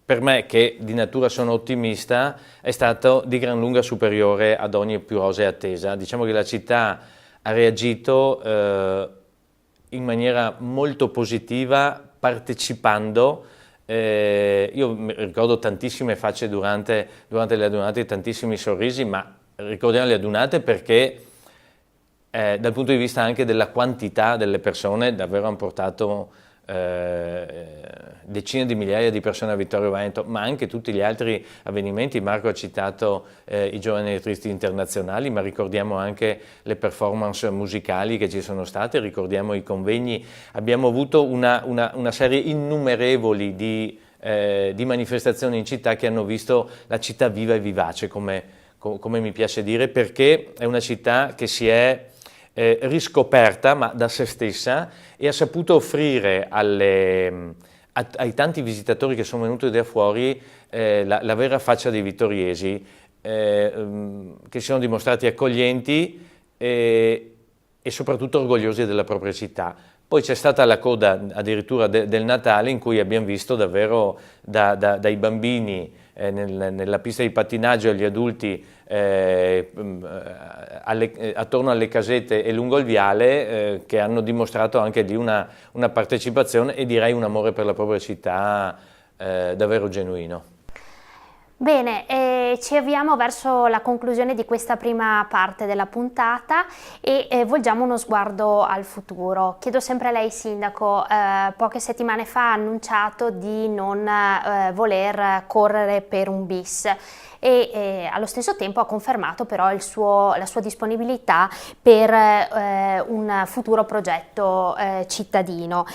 per me, che di natura sono ottimista, è stato di gran lunga superiore ad ogni più rosea attesa. Diciamo che la città ha reagito in maniera molto positiva, partecipando. Io ricordo tantissime facce durante le adunate, tantissimi sorrisi, ma ricordiamo le adunate perché dal punto di vista anche della quantità delle persone davvero hanno portato decine di migliaia di persone a Vittorio Veneto, ma anche tutti gli altri avvenimenti. Marco ha citato i giovani artisti internazionali, ma ricordiamo anche le performance musicali che ci sono state, ricordiamo i convegni. Abbiamo avuto una serie innumerevoli di manifestazioni in città che hanno visto la città viva e vivace, come mi piace dire, perché è una città che si è riscoperta ma da se stessa e ha saputo offrire ai tanti visitatori che sono venuti da fuori la vera faccia dei vittoriesi, che si sono dimostrati accoglienti e soprattutto orgogliosi della propria città. Poi c'è stata la coda addirittura del Natale, in cui abbiamo visto davvero dai bambini nella pista di pattinaggio agli adulti attorno alle casette e lungo il viale, che hanno dimostrato anche lì una partecipazione e direi un amore per la propria città davvero genuino. Bene, ci avviamo verso la conclusione di questa prima parte della puntata e volgiamo uno sguardo al futuro. Chiedo sempre a lei, Sindaco, poche settimane fa ha annunciato di non voler correre per un bis e allo stesso tempo ha confermato però la sua disponibilità per un futuro progetto cittadino.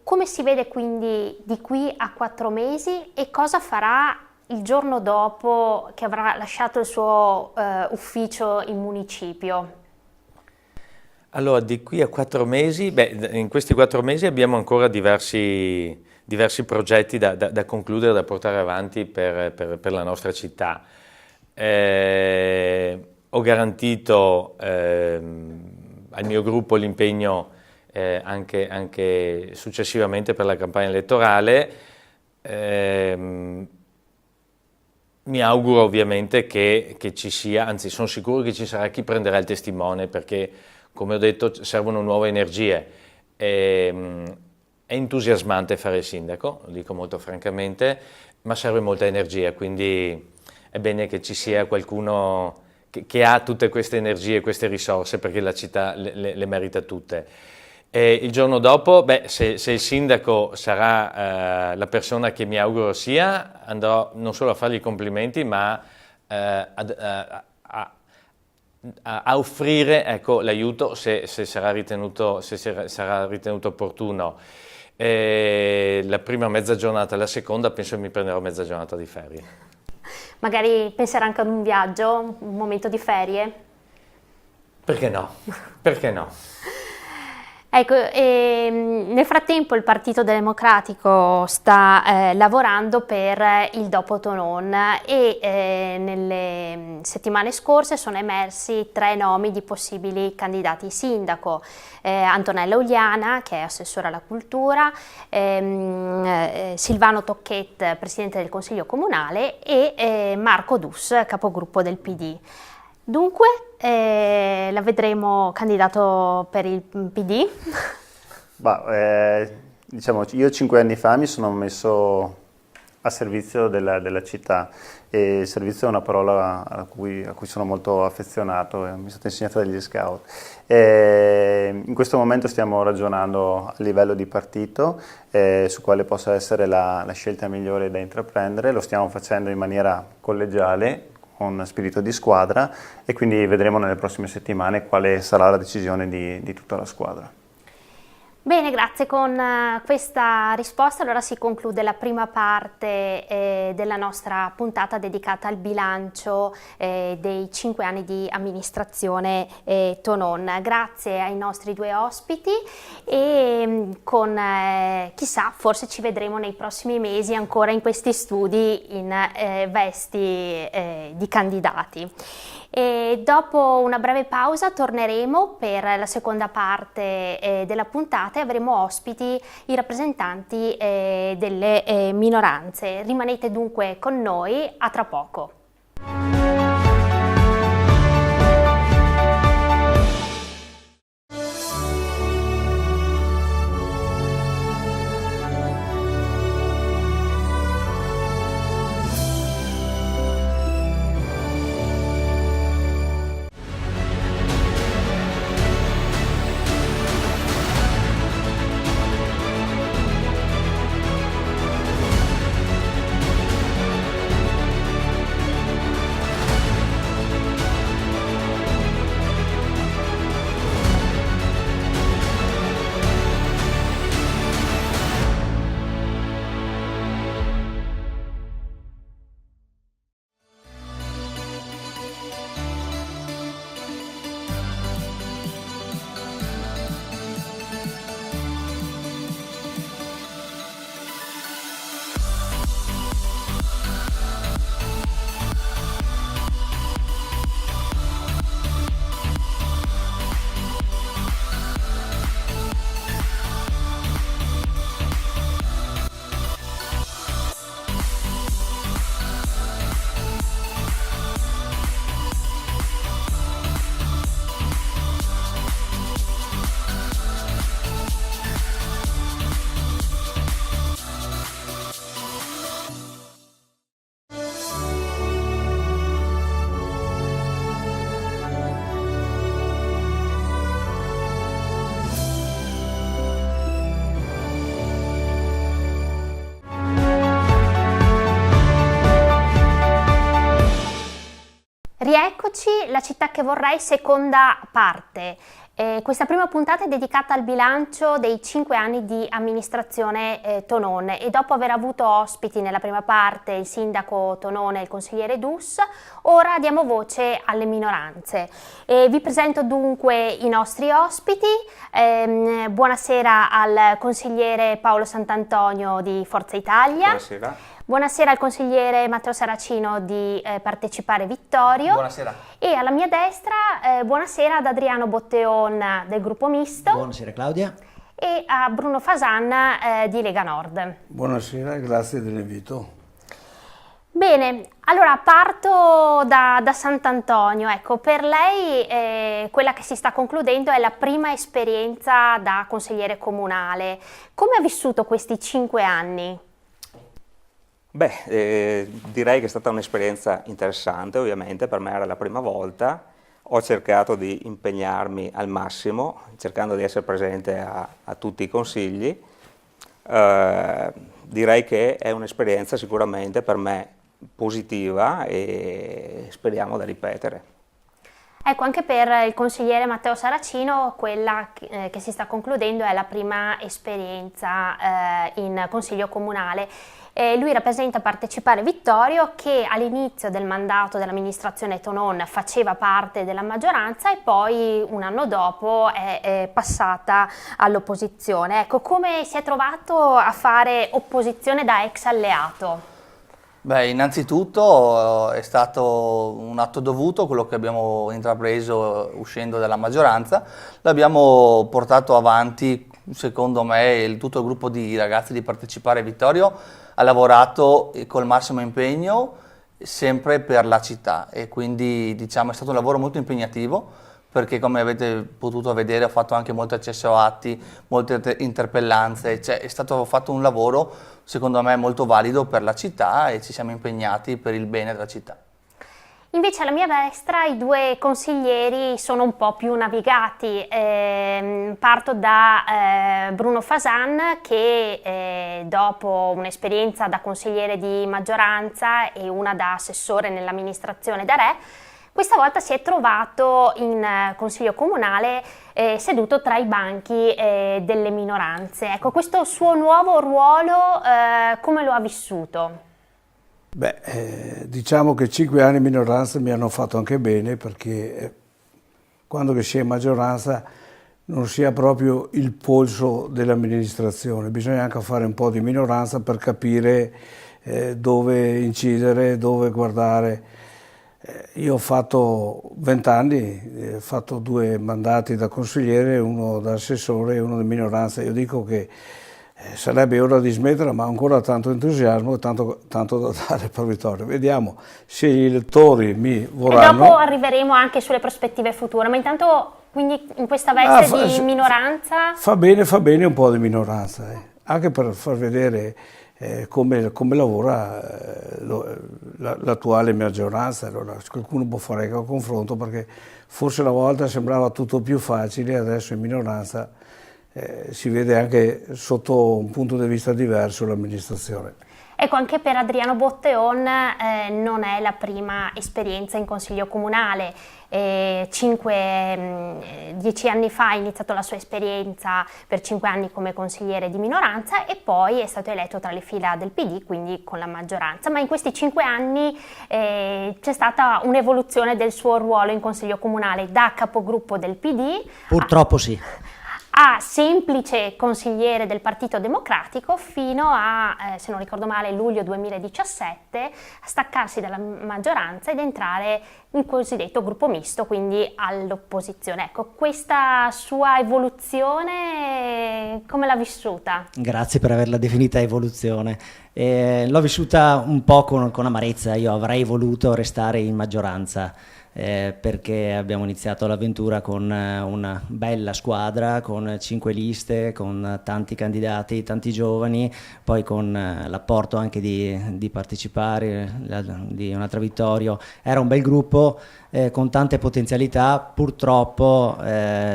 Come si vede quindi di qui a 4 mesi e cosa farà il giorno dopo che avrà lasciato il suo ufficio in municipio? Allora, di qui a 4 mesi, in questi 4 mesi abbiamo ancora diversi progetti da concludere, da portare avanti per la nostra città. Ho garantito al mio gruppo l'impegno anche successivamente per la campagna elettorale. Mi auguro ovviamente che ci sia, anzi sono sicuro che ci sarà chi prenderà il testimone, perché come ho detto servono nuove energie. È entusiasmante fare il sindaco, lo dico molto francamente, ma serve molta energia, quindi è bene che ci sia qualcuno che ha tutte queste energie, queste risorse, perché la città le merita tutte. E il giorno dopo, se il sindaco sarà la persona che mi auguro sia, andrò non solo a fargli i complimenti, ma a offrire, ecco, l'aiuto se sarà ritenuto opportuno. La prima mezza giornata, la seconda penso che mi prenderò mezza giornata di ferie. Magari penserà anche ad un viaggio, un momento di ferie? Perché no? Perché no? Ecco, nel frattempo il Partito Democratico sta lavorando per il dopo Tonon e nelle settimane scorse sono emersi 3 nomi di possibili candidati sindaco. Antonella Uliana, che è assessore alla cultura, Silvano Tocchet, presidente del Consiglio Comunale, e Marco Dus, capogruppo del PD. Dunque, la vedremo candidato per il PD? Diciamo, io 5 anni fa mi sono messo a servizio della città, e il servizio è una parola a cui sono molto affezionato, mi è stata insegnata dagli scout. In questo momento stiamo ragionando a livello di partito su quale possa essere la scelta migliore da intraprendere. Lo stiamo facendo in maniera collegiale, con spirito di squadra, e quindi vedremo nelle prossime settimane quale sarà la decisione di tutta la squadra. Bene, grazie. Con questa risposta allora si conclude la prima parte della nostra puntata dedicata al bilancio dei 5 anni di amministrazione Tonon. Grazie ai nostri 2 ospiti e chissà, forse ci vedremo nei prossimi mesi ancora in questi studi in vesti di candidati. E dopo una breve pausa torneremo per la seconda parte della puntata e avremo ospiti i rappresentanti delle minoranze. Rimanete dunque con noi, a tra poco. Rieccoci, la città che vorrei, seconda parte. Questa prima puntata è dedicata al bilancio dei 5 anni di amministrazione Tonon e dopo aver avuto ospiti nella prima parte il sindaco Tonon e il consigliere Dus, ora diamo voce alle minoranze. Vi presento dunque i nostri ospiti. Buonasera al consigliere Paolo Sant'Antonio di Forza Italia. Buonasera. Buonasera al consigliere Matteo Saracino di Partecipare Vittorio. Buonasera. E alla mia destra buonasera ad Adriano Botteon del gruppo misto. Buonasera Claudia. E a Bruno Fasan di Lega Nord. Buonasera, grazie dell'invito. Bene, allora parto da Sant'Antonio. Ecco, per lei quella che si sta concludendo è la prima esperienza da consigliere comunale. Come ha vissuto questi 5 anni? Direi che è stata un'esperienza interessante, ovviamente, per me era la prima volta. Ho cercato di impegnarmi al massimo, cercando di essere presente a tutti i consigli. Direi che è un'esperienza sicuramente per me positiva e speriamo da ripetere. Ecco, anche per il consigliere Matteo Saracino quella che si sta concludendo è la prima esperienza in consiglio comunale. Lui rappresenta Partecipare Vittorio, che all'inizio del mandato dell'amministrazione Tonon faceva parte della maggioranza e poi un anno dopo è passata all'opposizione. Ecco, come si è trovato a fare opposizione da ex alleato? Innanzitutto è stato un atto dovuto quello che abbiamo intrapreso uscendo dalla maggioranza. L'abbiamo portato avanti, secondo me, tutto il gruppo di ragazzi di Partecipare Vittorio ha lavorato col massimo impegno sempre per la città e quindi diciamo è stato un lavoro molto impegnativo, perché come avete potuto vedere ho fatto anche molto accesso a atti, molte interpellanze, cioè è stato fatto un lavoro secondo me molto valido per la città e ci siamo impegnati per il bene della città. Invece alla mia destra i due consiglieri sono un po' più navigati. Parto da Bruno Fasan, che dopo un'esperienza da consigliere di maggioranza e una da assessore nell'amministrazione da Re, questa volta si è trovato in consiglio comunale seduto tra i banchi delle minoranze. Ecco, questo suo nuovo ruolo come lo ha vissuto? Diciamo che 5 anni in minoranza mi hanno fatto anche bene, perché quando si è in maggioranza non si ha proprio il polso dell'amministrazione, bisogna anche fare un po' di minoranza per capire dove incidere, dove guardare. Io ho fatto 20 anni, ho fatto 2 mandati da consigliere, uno da assessore e uno di minoranza. Io dico che sarebbe ora di smettere, ma ho ancora tanto entusiasmo e tanto da dare per Vittorio. Vediamo se gli elettori mi vorranno. E dopo arriveremo anche sulle prospettive future, ma intanto quindi in questa veste di minoranza? Fa bene un po' di minoranza, anche per far vedere come lavora l'attuale maggioranza. Allora qualcuno può fare anche un confronto, perché forse una volta sembrava tutto più facile, adesso in minoranza si vede anche sotto un punto di vista diverso l'amministrazione. Ecco, anche per Adriano Botteon non è la prima esperienza in consiglio comunale. 10 anni fa ha iniziato la sua esperienza per 5 anni come consigliere di minoranza e poi è stato eletto tra le fila del PD, quindi con la maggioranza. Ma in questi 5 anni c'è stata un'evoluzione del suo ruolo in consiglio comunale da capogruppo del PD. Purtroppo sì. A semplice consigliere del Partito Democratico fino a, se non ricordo male, luglio 2017, a staccarsi dalla maggioranza ed entrare in cosiddetto gruppo misto, quindi all'opposizione. Ecco, questa sua evoluzione come l'ha vissuta? Grazie per averla definita evoluzione. L'ho vissuta un po' con amarezza. Io avrei voluto restare in maggioranza. Perché abbiamo iniziato l'avventura con una bella squadra, con 5 liste, con tanti candidati, tanti giovani, poi con l'apporto anche di Partecipare, di Un'altra Vittorio. Era un bel gruppo con tante potenzialità, purtroppo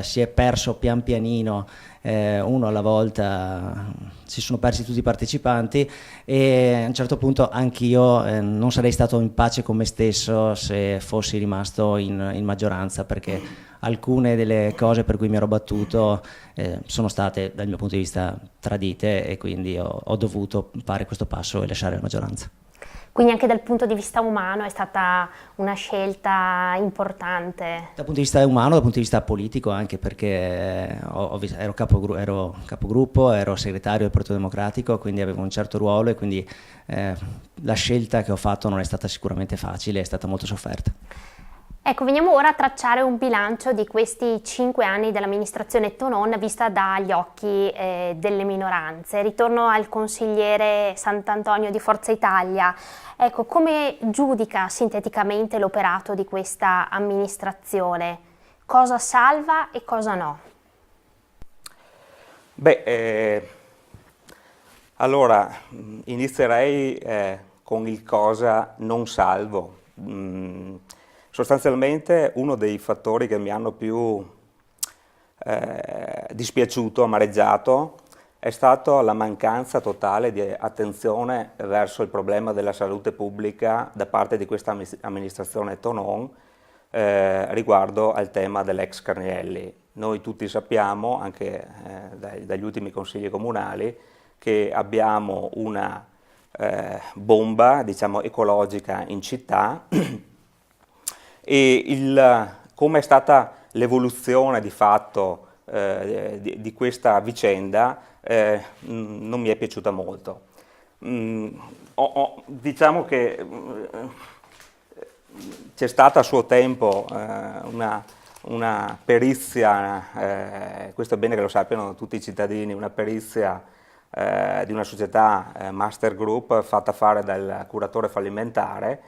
si è perso pian pianino, uno alla volta. Si sono persi tutti i partecipanti e a un certo punto anch'io non sarei stato in pace con me stesso se fossi rimasto in maggioranza, perché alcune delle cose per cui mi ero battuto sono state dal mio punto di vista tradite e quindi ho dovuto fare questo passo e lasciare la maggioranza. Quindi anche dal punto di vista umano è stata una scelta importante. Dal punto di vista umano, dal punto di vista politico anche, perché ero capogruppo, ero segretario del Partito Democratico, quindi avevo un certo ruolo e quindi la scelta che ho fatto non è stata sicuramente facile, è stata molto sofferta. Ecco, veniamo ora a tracciare un bilancio di questi 5 anni dell'amministrazione Tonon vista dagli occhi delle minoranze. Ritorno al consigliere Sant'Antonio di Forza Italia. Ecco, come giudica sinteticamente l'operato di questa amministrazione? Cosa salva e cosa no? Allora, inizierei con il cosa non salvo. Sostanzialmente uno dei fattori che mi hanno più dispiaciuto, amareggiato, è stato la mancanza totale di attenzione verso il problema della salute pubblica da parte di questa amministrazione Tonon riguardo al tema dell'ex Carnielli. Noi tutti sappiamo, anche dagli ultimi consigli comunali, che abbiamo una bomba, diciamo, ecologica in città e come è stata l'evoluzione di fatto di questa vicenda non mi è piaciuta molto. Diciamo che c'è stata a suo tempo una perizia, questo è bene che lo sappiano tutti i cittadini, una perizia di una società Master Group fatta fare dal curatore fallimentare,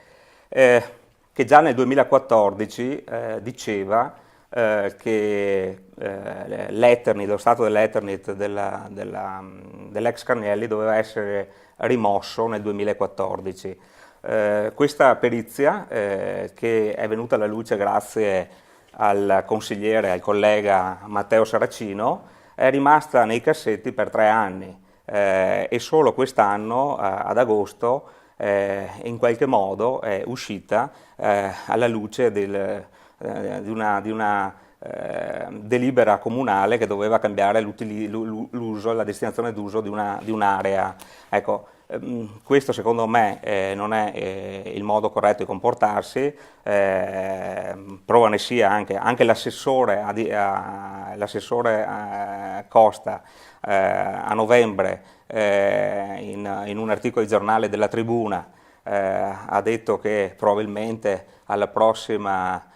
che già nel 2014 diceva che lo stato dell'Eternit dell'ex Carnielli doveva essere rimosso nel 2014. Questa perizia, che è venuta alla luce grazie al consigliere, al collega Matteo Saracino, è rimasta nei cassetti per 3 anni e solo quest'anno, ad agosto, in qualche modo è uscita alla luce di una delibera comunale che doveva cambiare l'uso, la destinazione d'uso di un'area. Ecco, questo secondo me non è il modo corretto di comportarsi, prova ne sia anche l'assessore Costa a novembre in un articolo di giornale della Tribuna ha detto che probabilmente alla prossima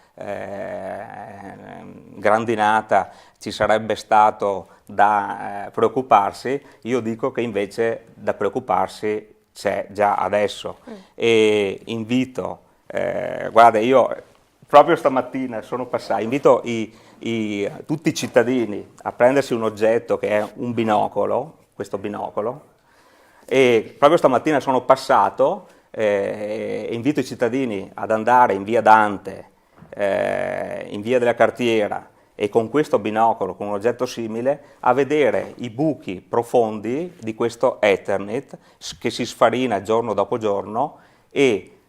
grandinata ci sarebbe stato da preoccuparsi. Io dico che invece da preoccuparsi c'è già adesso e invito, guarda, io proprio stamattina invito tutti i cittadini a prendersi un oggetto che è un binocolo, questo binocolo, e proprio stamattina sono passato e invito i cittadini ad andare in via Dante, in via della Cartiera, e con questo binocolo, con un oggetto simile, a vedere i buchi profondi di questo Eternit che si sfarina giorno dopo giorno e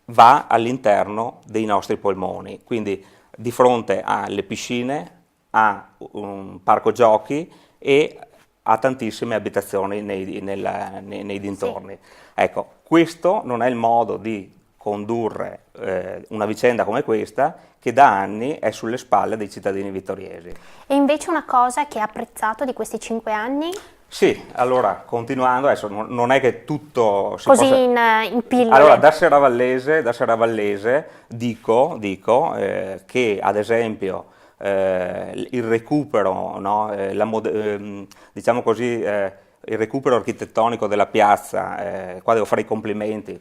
va all'interno dei nostri polmoni. Quindi di fronte alle piscine, a un parco giochi e a tantissime abitazioni nei dintorni. Sì. Ecco, questo non è il modo di condurre una vicenda come questa, che da anni è sulle spalle dei cittadini vittoriesi. E invece una cosa che hai apprezzato di questi 5 anni? Sì, allora, continuando, adesso non è che tutto si così possa... in pillole. Allora, da Serravallese dico che, ad esempio, il recupero, no, diciamo così, il recupero architettonico della piazza, qua devo fare i complimenti,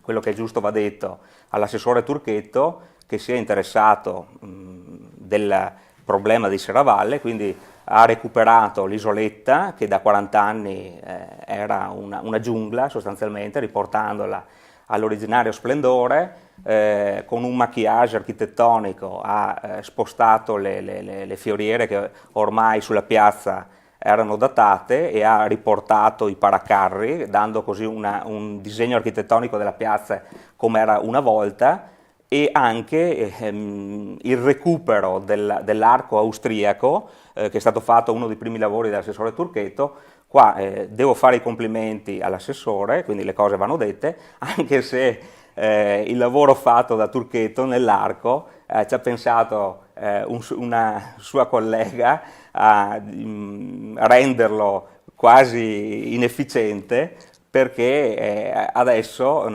quello che è giusto va detto, all'assessore Turchetto, che si è interessato del problema di Serravalle, quindi ha recuperato l'isoletta che da 40 anni era una giungla sostanzialmente, riportandola all'originario splendore, con un maquillage architettonico ha spostato le fioriere che ormai sulla piazza erano datate e ha riportato i paracarri, dando così un disegno architettonico della piazza come era una volta, e anche il recupero dell'arco austriaco, che è stato fatto uno dei primi lavori dell'assessore Turchetto, Qua devo fare i complimenti all'assessore, quindi le cose vanno dette, anche se il lavoro fatto da Turchetto nell'Arco ci ha pensato una sua collega a renderlo quasi inefficiente, perché adesso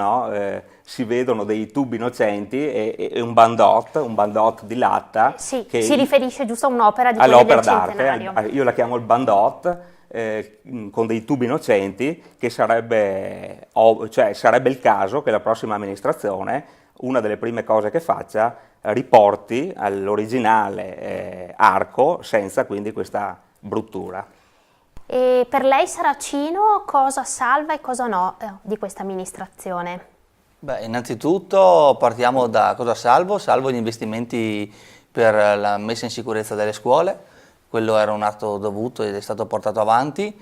si vedono dei tubi innocenti e un bandot di latta. Sì, che si riferisce giusto a un'opera di quelle all'opera del centenario. d'arte, io la chiamo il bandot, con dei tubi innocenti, che sarebbe il caso che la prossima amministrazione, una delle prime cose che faccia, riporti all'originale arco, senza quindi questa bruttura. E per lei Saracino cosa salva e cosa no di questa amministrazione? Beh, innanzitutto partiamo da cosa salvo. Salvo gli investimenti per la messa in sicurezza delle scuole. Quello era un atto dovuto ed è stato portato avanti,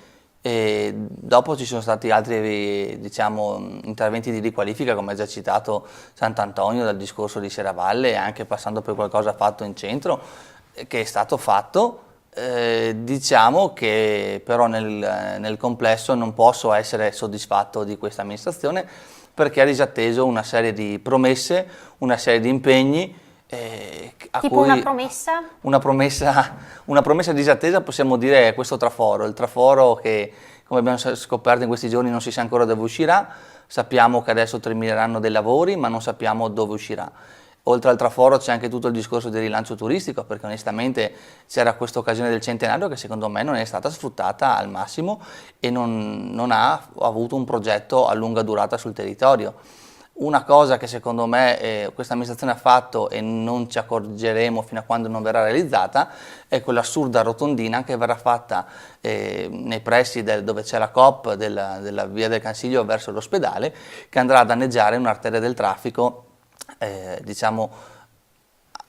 e dopo ci sono stati altri, diciamo, interventi di riqualifica, come ha già citato Sant'Antonio, dal discorso di Serravalle, anche passando per qualcosa fatto in centro, che è stato fatto. Diciamo che però nel complesso non posso essere soddisfatto di questa amministrazione, perché ha disatteso una serie di promesse, una serie di impegni. Tipo una promessa? Una promessa disattesa, possiamo dire, è questo traforo. Il traforo che, come abbiamo scoperto in questi giorni, non si sa ancora dove uscirà. Sappiamo che adesso termineranno dei lavori, ma non sappiamo dove uscirà. Oltre al traforo c'è anche tutto il discorso del rilancio turistico, perché onestamente c'era questa occasione del centenario che secondo me non è stata sfruttata al massimo e non ha avuto un progetto a lunga durata sul territorio. Una cosa che secondo me questa amministrazione ha fatto e non ci accorgeremo fino a quando non verrà realizzata è quell'assurda rotondina che verrà fatta nei pressi dove c'è la Coop della via del Cansiglio verso l'ospedale, che andrà a danneggiare un'arteria del traffico, diciamo,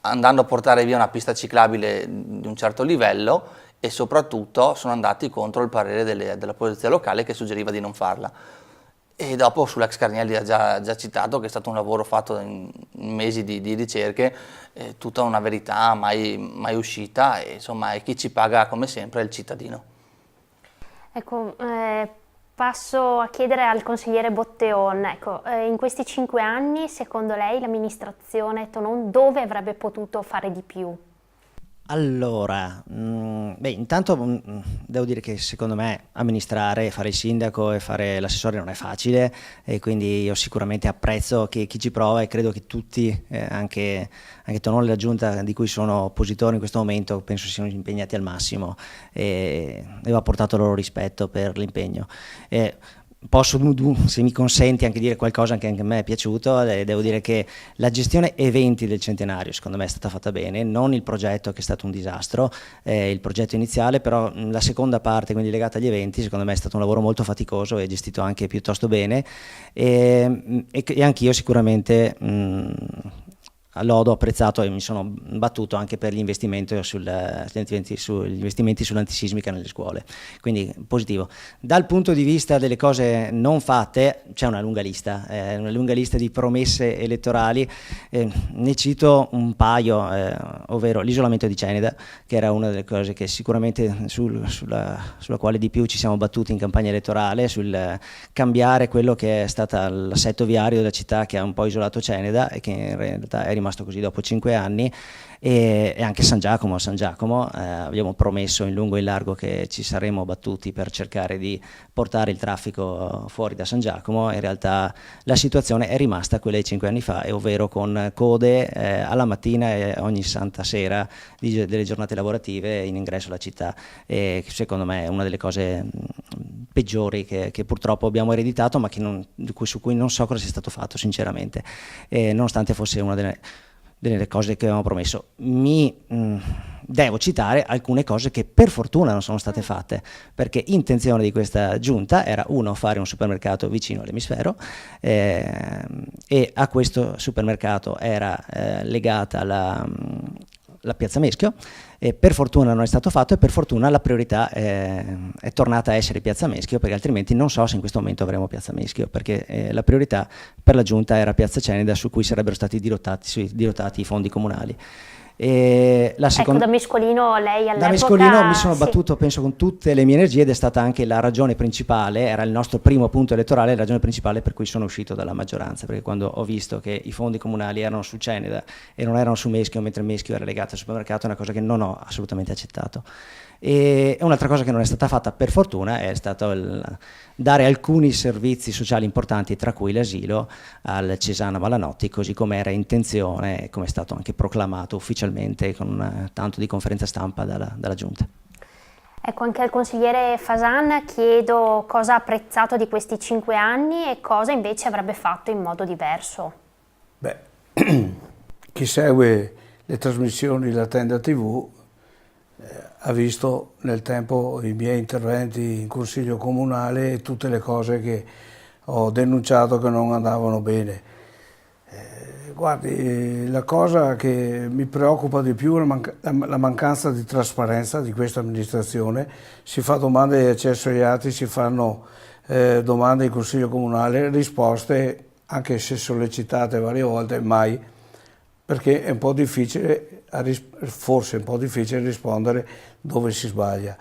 andando a portare via una pista ciclabile di un certo livello, e soprattutto sono andati contro il parere della polizia locale, che suggeriva di non farla. E dopo sull'ex Carnielli ha già citato che è stato un lavoro fatto in mesi di ricerche, tutta una verità mai uscita, e insomma, e chi ci paga come sempre è il cittadino. Ecco, passo a chiedere al consigliere Botteon, ecco, in questi 5 anni secondo lei l'amministrazione Tonon dove avrebbe potuto fare di più? Allora, intanto devo dire che secondo me amministrare, fare il sindaco e fare l'assessore non è facile, e quindi io sicuramente apprezzo chi ci prova, e credo che tutti, anche Tonon e la giunta di cui sono oppositore in questo momento, penso siano impegnati al massimo, e va portato loro rispetto per l'impegno. Posso, se mi consenti, anche dire qualcosa che anche a me è piaciuto. Devo dire che la gestione eventi del centenario secondo me è stata fatta bene, non il progetto, che è stato un disastro, il progetto iniziale, però la seconda parte, quindi legata agli eventi, secondo me è stato un lavoro molto faticoso e gestito anche piuttosto bene, e anch'io sicuramente lodo, apprezzato, e mi sono battuto anche per gli investimenti sull'antisismica nelle scuole, quindi positivo. Dal punto di vista delle cose non fatte c'è una lunga lista di promesse elettorali, ne cito un paio, ovvero l'isolamento di Ceneda, che era una delle cose che sicuramente sulla quale di più ci siamo battuti in campagna elettorale, sul cambiare quello che è stato l'assetto viario della città, che ha un po' isolato Ceneda e che in realtà è rimasto così dopo 5 anni, e anche San Giacomo, abbiamo promesso in lungo e in largo che ci saremmo battuti per cercare di portare il traffico fuori da San Giacomo. In realtà la situazione è rimasta quella di 5 anni fa, ovvero con code alla mattina e ogni santa sera delle giornate lavorative in ingresso alla città, e secondo me è una delle cose peggiori che purtroppo abbiamo ereditato, ma su cui non so cosa sia stato fatto sinceramente, nonostante fosse una delle cose che avevamo promesso. Devo citare alcune cose che per fortuna non sono state fatte, perché intenzione di questa giunta era, uno, fare un supermercato vicino all'emisfero, e a questo supermercato era legata la Piazza Meschio, e per fortuna non è stato fatto, e per fortuna la priorità è tornata a essere Piazza Meschio, perché altrimenti non so se in questo momento avremo Piazza Meschio, perché la priorità per la giunta era Piazza Ceneda, su cui sarebbero stati dirottati i fondi comunali. E Ecco, da mescolino lei all'epoca... Da mescolino mi sono sì. battuto, penso, con tutte le mie energie, ed è stata anche la ragione principale, era il nostro primo punto elettorale, la ragione principale per cui sono uscito dalla maggioranza, perché quando ho visto che i fondi comunali erano su Ceneda e non erano su Meschio, mentre Meschio era legato al supermercato, è una cosa che non ho assolutamente accettato. E un'altra cosa che non è stata fatta, per fortuna, è stato dare alcuni servizi sociali importanti, tra cui l'asilo, al Cesana Malanotti, così come era intenzione e come è stato anche proclamato ufficialmente con tanto di conferenza stampa dalla Giunta. Ecco, anche al consigliere Fasan chiedo cosa ha apprezzato di questi 5 anni e cosa invece avrebbe fatto in modo diverso. Beh, chi segue le trasmissioni La Tenda TV ha visto nel tempo i miei interventi in Consiglio Comunale e tutte le cose che ho denunciato che non andavano bene. Guardi, la cosa che mi preoccupa di più è la mancanza di trasparenza di questa amministrazione. Si fa domande di accesso agli atti, si fanno domande in Consiglio Comunale, risposte, anche se sollecitate varie volte, mai, perché è un po' difficile, forse è un po' difficile rispondere dove si sbaglia.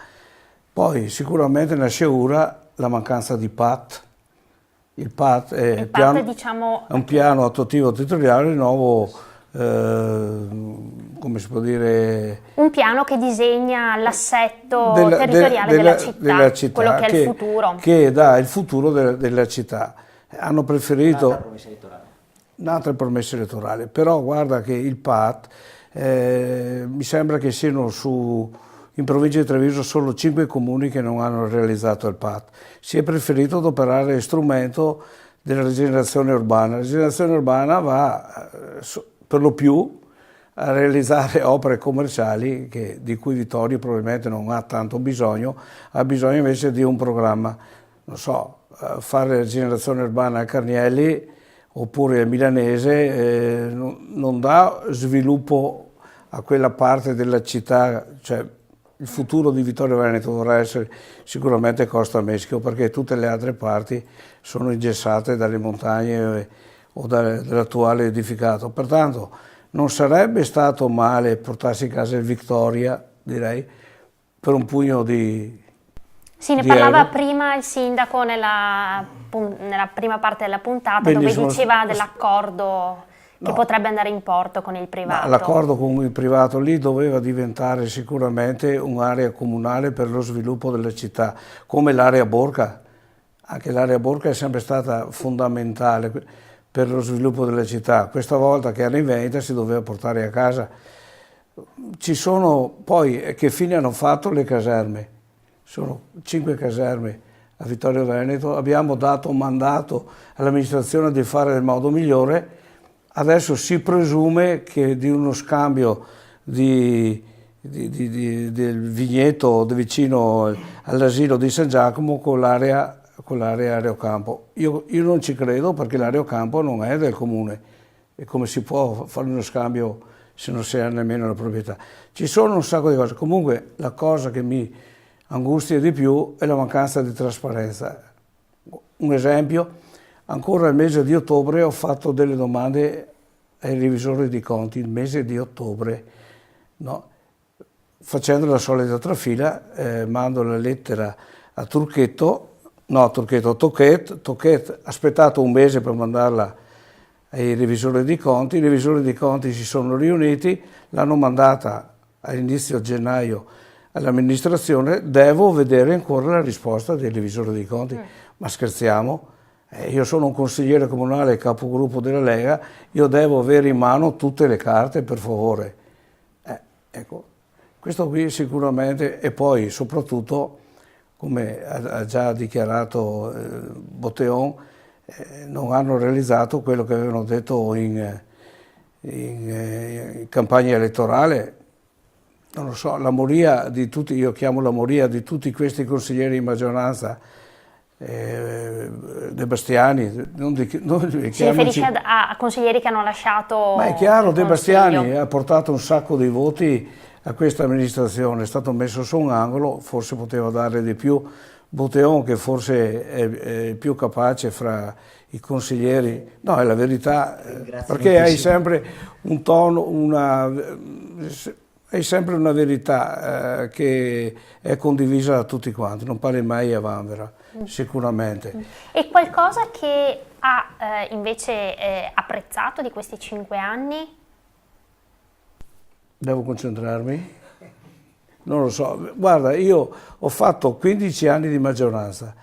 Poi sicuramente nasce ora la mancanza di PAT. Il PAT è, diciamo, è un piano attuativo territoriale nuovo, come si può dire... Un piano che disegna l'assetto territoriale della città, quello che è il futuro. Che dà il futuro della città. Hanno preferito... Un'altra promessa elettorale, però guarda che il PAT, mi sembra che siano in provincia di Treviso solo 5 comuni che non hanno realizzato il PAT. Si è preferito adoperare strumento della rigenerazione urbana. La rigenerazione urbana va per lo più a realizzare opere commerciali di cui Vittorio probabilmente non ha tanto bisogno, ha bisogno invece di un programma, non so, fare rigenerazione urbana a Carnielli oppure a Milanese non dà sviluppo a quella parte della città, cioè il futuro di Vittorio Veneto dovrà essere sicuramente Costa Meschio, perché tutte le altre parti sono ingessate dalle montagne o dall'attuale edificato. Pertanto non sarebbe stato male portarsi in casa il Victoria, direi, per un pugno di... Sì, ne parlava prima il sindaco nella prima parte della puntata, benissimo, dove diceva dell'accordo che potrebbe andare in porto con il privato. L'accordo con il privato lì doveva diventare sicuramente un'area comunale per lo sviluppo della città, come l'area Borca. Anche l'area Borca è sempre stata fondamentale per lo sviluppo della città. Questa volta che era in vendita si doveva portare a casa. Ci sono poi, che fine hanno fatto le caserme? Sono 5 caserme a Vittorio Veneto, abbiamo dato un mandato all'amministrazione di fare nel modo migliore, adesso si presume che di uno scambio del vigneto vicino all'asilo di San Giacomo con l'area Areocampo. Io non ci credo, perché l'Areocampo non è del comune, e come si può fare uno scambio se non si ha nemmeno la proprietà? Ci sono un sacco di cose. Comunque la cosa che mi angustia di più è la mancanza di trasparenza. Un esempio, ancora il mese di ottobre ho fatto delle domande ai revisori di conti, il mese di ottobre, no? Facendo la solita trafila, mando la lettera a Tocquet, ha aspettato un mese per mandarla ai revisori di conti, i revisori di conti si sono riuniti, l'hanno mandata all'inizio gennaio all'amministrazione, devo vedere ancora la risposta dei revisori dei conti. Ma scherziamo? Io sono un consigliere comunale, capogruppo della Lega, io devo avere in mano tutte le carte, per favore. Ecco, questo qui sicuramente, e poi soprattutto, come ha già dichiarato Botteon, non hanno realizzato quello che avevano detto in campagna elettorale. Non lo so, la moria di tutti, io chiamo la moria di tutti questi consiglieri in maggioranza, De Bastiani, si riferisce a consiglieri che hanno lasciato. Ma è chiaro, De Bastiani ha portato un sacco di voti a questa amministrazione, è stato messo su un angolo, forse poteva dare di più. Botteon, che forse è il più capace fra i consiglieri, no, è la verità, perché hai sempre un tono, hai sempre una verità che è condivisa da tutti quanti, non parli mai a vanvera, sicuramente. E qualcosa che ha invece apprezzato di questi 5 anni? Devo concentrarmi? Non lo so. Guarda, io ho fatto 15 anni di maggioranza.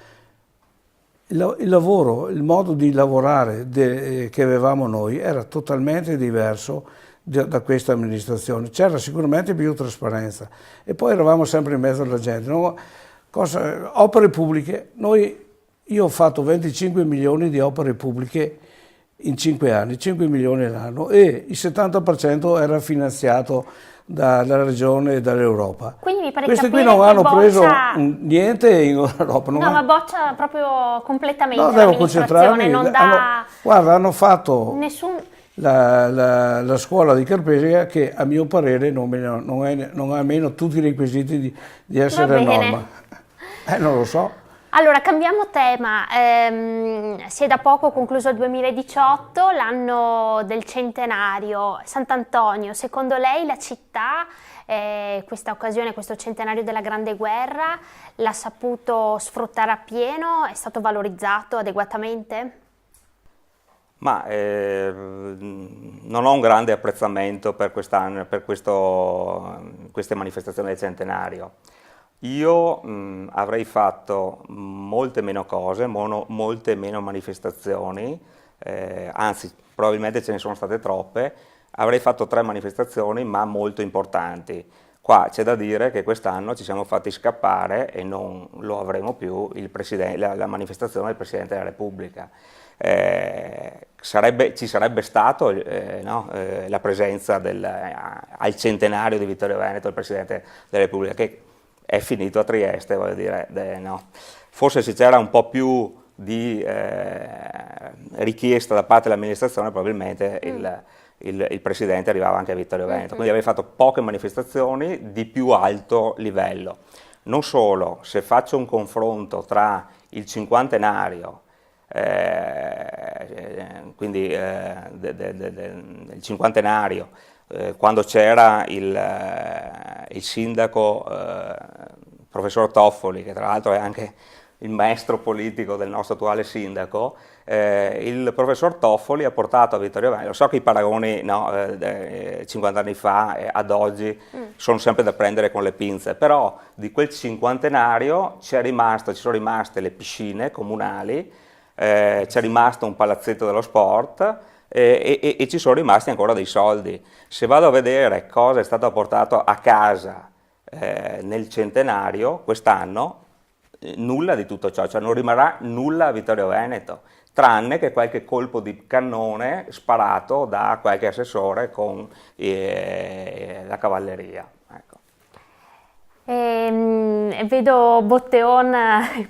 Il lavoro, il modo di lavorare che avevamo noi era totalmente diverso da questa amministrazione. C'era sicuramente più trasparenza e poi eravamo sempre in mezzo alla gente. No? Opere pubbliche, io ho fatto 25 milioni di opere pubbliche in 5 anni, 5 milioni all'anno, e il 70% era finanziato dalla regione e dall'Europa. Quindi mi pare Questi qui capire non hanno che preso boccia... niente in Europa. ma boccia proprio completamente No, devo l'amministrazione, concentrarmi. non dà Guarda, hanno fatto nessun... la scuola di Carpesia, che a mio parere non ha almeno tutti i requisiti di essere a norma. Non lo so. Allora, cambiamo tema. Si è da poco concluso il 2018, l'anno del centenario. Sant'Antonio, secondo lei la città, questa occasione, questo centenario della Grande Guerra, l'ha saputo sfruttare appieno? È stato valorizzato adeguatamente? Ma non ho un grande apprezzamento per quest'anno, per queste manifestazioni del centenario. Io avrei fatto molte meno cose, molte meno manifestazioni, anzi probabilmente ce ne sono state troppe. Avrei fatto 3 manifestazioni, ma molto importanti. Qua c'è da dire che quest'anno ci siamo fatti scappare, e non lo avremo più, la manifestazione del Presidente della Repubblica. Ci sarebbe stato la presenza al centenario di Vittorio Veneto, il Presidente della Repubblica, che è finito a Trieste, voglio dire, no. Forse se c'era un po' più di richiesta da parte dell'amministrazione, probabilmente il Presidente arrivava anche a Vittorio Veneto, quindi avrei fatto poche manifestazioni di più alto livello. Non solo, se faccio un confronto tra il cinquantenario, quindi del cinquantenario, quando c'era il sindaco professor Toffoli, che tra l'altro è anche il maestro politico del nostro attuale sindaco, il professor Toffoli ha portato a Vittorio Veneto, so che i paragoni 50 anni fa ad oggi sono sempre da prendere con le pinze, però di quel cinquantenario ci sono rimaste le piscine comunali, c'è rimasto un palazzetto dello sport, e ci sono rimasti ancora dei soldi. Se vado a vedere cosa è stato portato a casa nel centenario quest'anno, nulla di tutto ciò, cioè non rimarrà nulla a Vittorio Veneto, tranne che qualche colpo di cannone sparato da qualche assessore con la cavalleria. Ecco. Vedo Botteon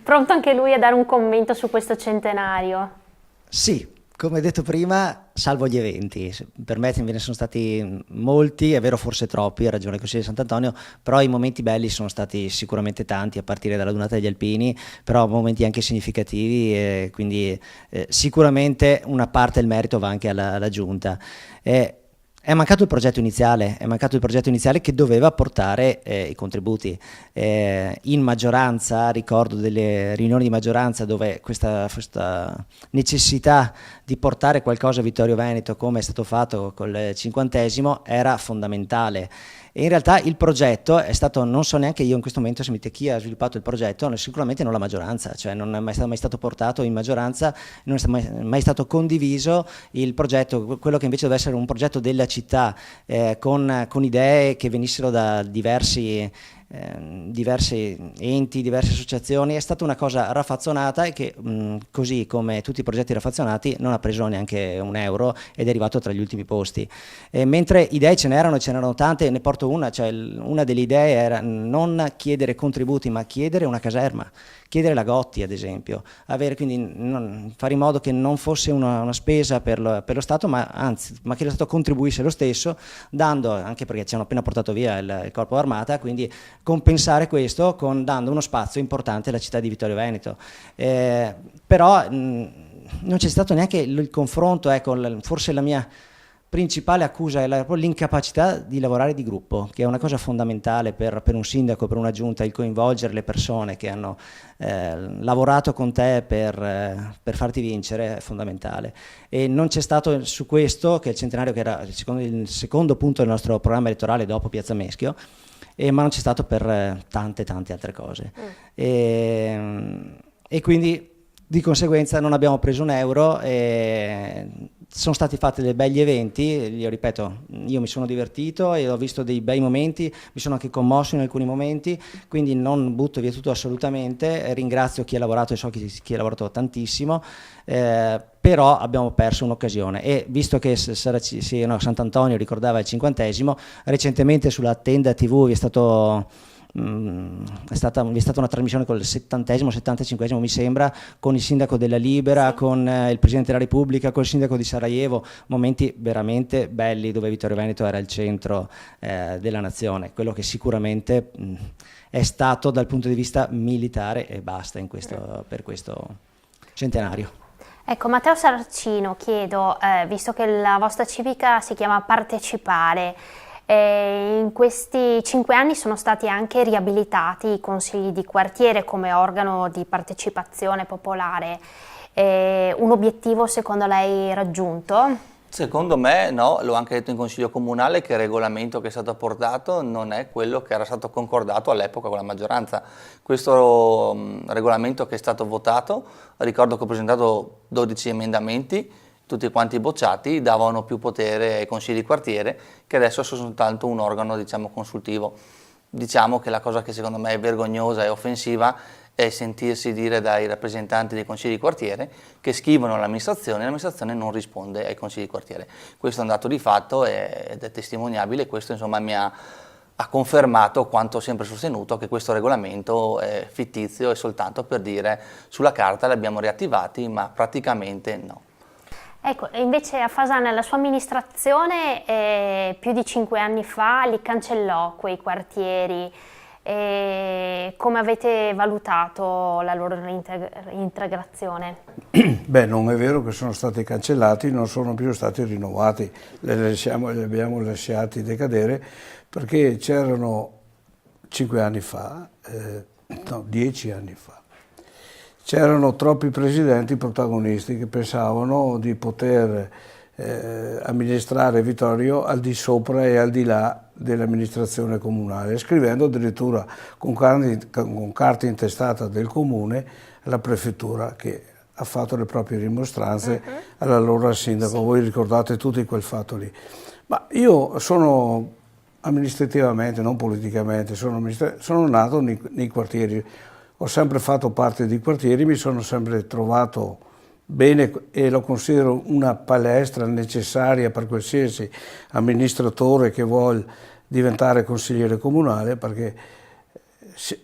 pronto anche lui a dare un commento su questo centenario. Sì. Come detto prima, salvo gli eventi, per me ve ne sono stati molti, è vero forse troppi, ha ragione il Consiglio di Sant'Antonio, però i momenti belli sono stati sicuramente tanti, a partire dalla Dunata degli Alpini, però momenti anche significativi, e quindi sicuramente una parte del merito va anche alla Giunta. È mancato il progetto iniziale, che doveva portare i contributi. In maggioranza, ricordo delle riunioni di maggioranza dove questa necessità di portare qualcosa a Vittorio Veneto, come è stato fatto col 50° era fondamentale. E in realtà il progetto è stato, non so neanche io in questo momento se mi chi ha sviluppato il progetto, sicuramente non la maggioranza, cioè non è mai stato portato in maggioranza, non è mai stato condiviso il progetto, quello che invece deve essere un progetto della città, con idee che venissero da diversi enti, diverse associazioni. È stata una cosa raffazzonata e che così come tutti i progetti raffazzonati non ha preso neanche un euro ed è arrivato tra gli ultimi posti, mentre idee ce n'erano tante. Ne porto una, cioè una delle idee era non chiedere contributi ma chiedere una caserma, chiedere la Gotti ad esempio, quindi fare in modo che non fosse una spesa per lo Stato, ma che lo Stato contribuisse lo stesso, dando, anche perché ci hanno appena portato via il corpo d'armata, quindi compensare questo dando uno spazio importante alla città di Vittorio Veneto. Però non c'è stato neanche il confronto, ecco, forse la mia principale accusa è l'incapacità di lavorare di gruppo, che è una cosa fondamentale per un sindaco, per una giunta, il coinvolgere le persone che hanno lavorato con te per farti vincere è fondamentale. E non c'è stato su questo, che è il centenario, che era il secondo punto del nostro programma elettorale dopo Piazza Meschio, ma non c'è stato per tante altre cose. E quindi di conseguenza non abbiamo preso un euro. Sono stati fatti dei begli eventi, io ripeto, io mi sono divertito e ho visto dei bei momenti, mi sono anche commosso in alcuni momenti, quindi non butto via tutto assolutamente, ringrazio chi ha lavorato e so chi ha lavorato tantissimo, però abbiamo perso un'occasione e visto che Sant'Antonio ricordava il 50°, recentemente sulla Tenda TV vi è stata una trasmissione con il 70°, 75° mi sembra, con il sindaco della Libera, sì, con il Presidente della Repubblica, con il sindaco di Sarajevo, momenti veramente belli dove Vittorio Veneto era il centro della nazione, quello che sicuramente è stato dal punto di vista militare e basta per questo centenario. Ecco, Matteo Saracino, chiedo, visto che la vostra civica si chiama Partecipare, in questi 5 anni sono stati anche riabilitati i consigli di quartiere come organo di partecipazione popolare. Un obiettivo secondo lei raggiunto? Secondo me no, l'ho anche detto in Consiglio Comunale che il regolamento che è stato apportato non è quello che era stato concordato all'epoca con la maggioranza. Questo regolamento che è stato votato, ricordo che ho presentato 12 emendamenti, tutti quanti bocciati, davano più potere ai consigli di quartiere che adesso sono soltanto un organo, diciamo, consultivo. Diciamo che la cosa che secondo me è vergognosa e offensiva è sentirsi dire dai rappresentanti dei consigli di quartiere che scrivono all'amministrazione e l'amministrazione non risponde ai consigli di quartiere. Questo è un dato di fatto ed è testimoniabile e questo insomma ha confermato quanto ho sempre sostenuto, che questo regolamento è fittizio e soltanto per dire sulla carta li abbiamo riattivati ma praticamente no. Ecco, invece a Fasana la sua amministrazione più di 5 anni fa li cancellò quei quartieri. Come avete valutato la loro reintegrazione? Beh, non è vero che sono stati cancellati, non sono più stati rinnovati, li abbiamo lasciati decadere perché c'erano 5 anni fa, no, 10 anni fa, c'erano troppi presidenti protagonisti che pensavano di poter amministrare Vittorio al di sopra e al di là dell'amministrazione comunale, scrivendo addirittura con carta intestata del comune alla prefettura che ha fatto le proprie rimostranze all'allora sindaco. Sì. Voi ricordate tutti quel fatto lì. Ma io sono amministrativamente, non politicamente, sono nato nei quartieri, ho sempre fatto parte di quartieri, mi sono sempre trovato bene e lo considero una palestra necessaria per qualsiasi amministratore che vuole diventare consigliere comunale, perché se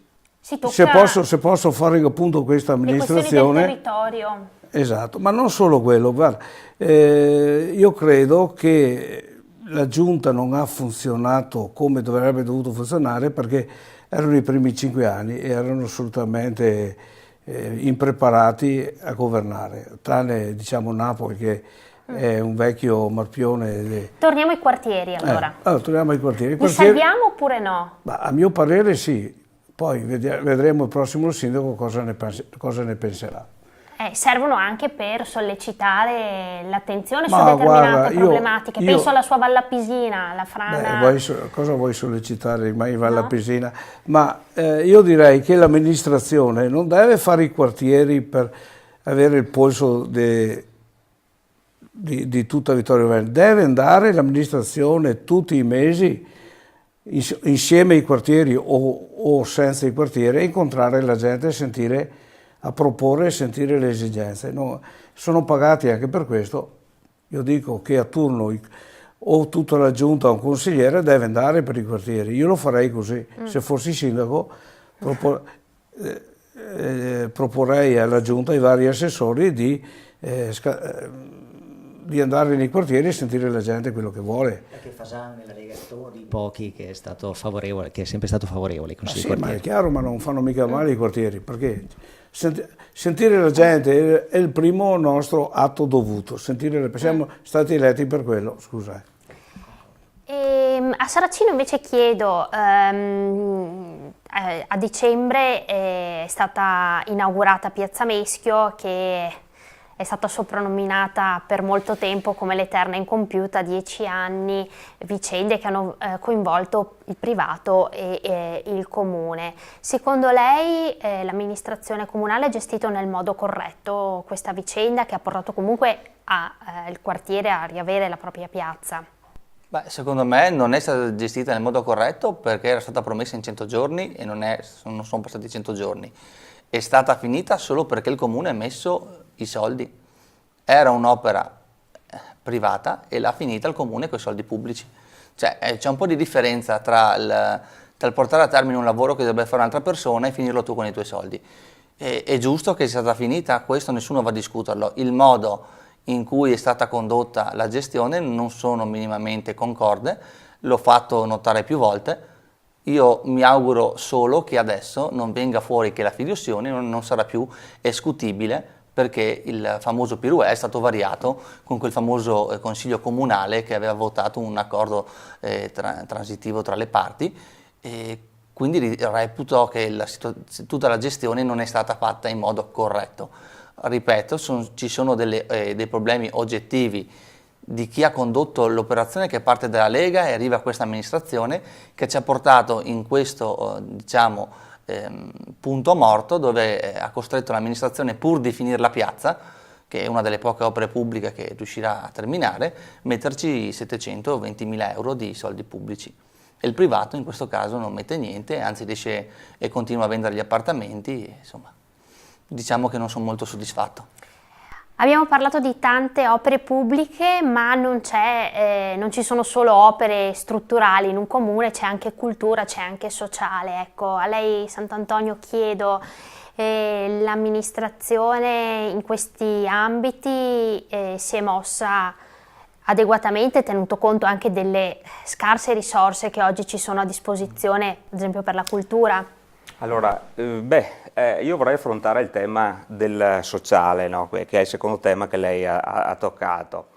posso fare appunto questa amministrazione... del territorio. Esatto, ma non solo quello, guarda, io credo che la giunta non ha funzionato come dovrebbe dovuto funzionare perché erano i primi 5 anni e erano assolutamente impreparati a governare, tranne diciamo Napoli che è un vecchio marpione. Torniamo ai quartieri allora. Torniamo ai quartieri. Li salviamo oppure no? Ma a mio parere sì, poi vedremo il prossimo sindaco cosa ne penserà. Servono anche per sollecitare l'attenzione su determinate problematiche. Penso alla sua Vallapisina, la frana... cosa vuoi sollecitare mai in Vallapisina? No? Ma io direi che l'amministrazione non deve fare i quartieri per avere il polso di tutta Vittorio Veneto. Deve andare l'amministrazione tutti i mesi insieme ai quartieri o senza i quartieri a incontrare la gente e a proporre e sentire le esigenze. No, sono pagati anche per questo. Io dico che a turno o tutta la giunta o un consigliere deve andare per i quartieri. Io lo farei così. Se fossi sindaco proporrei alla giunta, ai vari assessori, di di andare nei quartieri e sentire la gente quello che vuole. Perché Fasan nella Lega è uno dei pochi che è stato favorevole, che è sempre stato favorevole ai consigli Sì, di ma è quartiere. chiaro, ma non fanno mica male i quartieri, perché sentire la gente è il primo nostro atto dovuto, siamo stati eletti per quello, scusa. A Saracino invece chiedo, a dicembre è stata inaugurata Piazza Meschio, che è stata soprannominata per molto tempo come l'Eterna Incompiuta, 10 anni, vicende che hanno coinvolto il privato e il comune. Secondo lei l'amministrazione comunale ha gestito nel modo corretto questa vicenda, che ha portato comunque il quartiere a riavere la propria piazza? Beh, secondo me non è stata gestita nel modo corretto perché era stata promessa in 100 giorni e non sono passati 100 giorni. È stata finita solo perché il comune ha messo i soldi. Era un'opera privata e l'ha finita il comune con i soldi pubblici. Cioè c'è un po' di differenza tra il portare a termine un lavoro che dovrebbe fare un'altra persona e finirlo tu con i tuoi soldi. È giusto che sia stata finita, questo nessuno va a discuterlo. Il modo in cui è stata condotta la gestione non sono minimamente concorde, l'ho fatto notare più volte. Io mi auguro solo che adesso non venga fuori che la fideiussione non sarà più escutibile, perché il famoso Piruè è stato variato con quel famoso consiglio comunale che aveva votato un accordo transitivo tra le parti, e quindi reputo che tutta la gestione non è stata fatta in modo corretto. Ripeto, ci sono dei problemi oggettivi di chi ha condotto l'operazione, che parte dalla Lega e arriva a questa amministrazione, che ci ha portato in questo punto morto, dove ha costretto l'amministrazione, pur di finire la piazza, che è una delle poche opere pubbliche che riuscirà a terminare, metterci 720.000 euro di soldi pubblici. E il privato in questo caso non mette niente, anzi riesce e continua a vendere gli appartamenti, insomma. Diciamo che non sono molto soddisfatto. Abbiamo parlato di tante opere pubbliche, ma non ci sono solo opere strutturali in un comune, c'è anche cultura, c'è anche sociale. Ecco, a lei Sant'Antonio chiedo, l'amministrazione in questi ambiti si è mossa adeguatamente, tenuto conto anche delle scarse risorse che oggi ci sono a disposizione, ad esempio per la cultura? Allora, io vorrei affrontare il tema del sociale, no? Che è il secondo tema che lei ha toccato,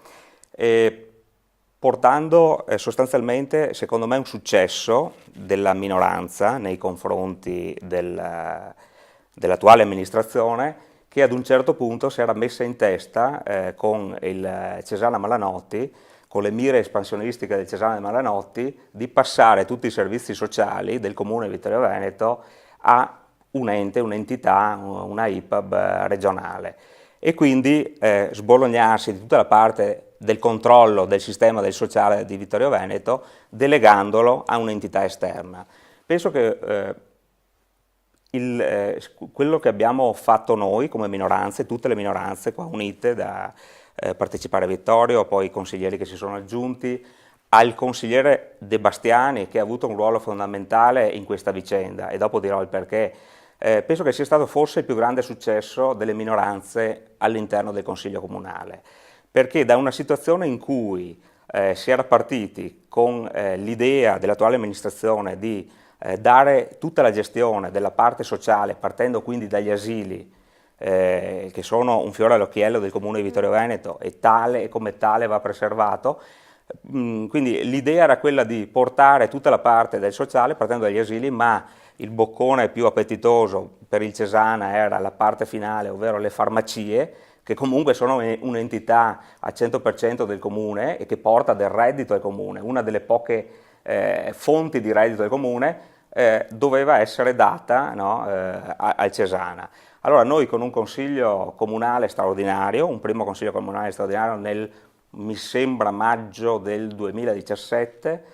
portando sostanzialmente, secondo me, un successo della minoranza nei confronti dell'attuale amministrazione, che ad un certo punto si era messa in testa con il Cesana Malanotti, con le mire espansionistiche del Cesana Malanotti, di passare tutti i servizi sociali del comune di Vittorio Veneto a un ente, un'entità, una IPAB regionale, e quindi sbolognarsi di tutta la parte del controllo del sistema del sociale di Vittorio Veneto, delegandolo a un'entità esterna. Penso che quello che abbiamo fatto noi come minoranze, tutte le minoranze qua unite, da Partecipare Vittorio, poi i consiglieri che si sono aggiunti, al consigliere De Bastiani, che ha avuto un ruolo fondamentale in questa vicenda, e dopo dirò il perché, penso che sia stato forse il più grande successo delle minoranze all'interno del Consiglio Comunale, perché da una situazione in cui si era partiti con l'idea dell'attuale amministrazione di dare tutta la gestione della parte sociale, partendo quindi dagli asili, che sono un fiore all'occhiello del Comune di Vittorio Veneto, e come tale va preservato. Quindi l'idea era quella di portare tutta la parte del sociale partendo dagli asili, ma il boccone più appetitoso per il Cesana era la parte finale, ovvero le farmacie, che comunque sono un'entità a 100% del comune e che porta del reddito al comune, una delle poche fonti di reddito del comune, doveva essere data, no, al Cesana. Allora noi, con un consiglio comunale straordinario, un primo consiglio comunale straordinario mi sembra maggio del 2017,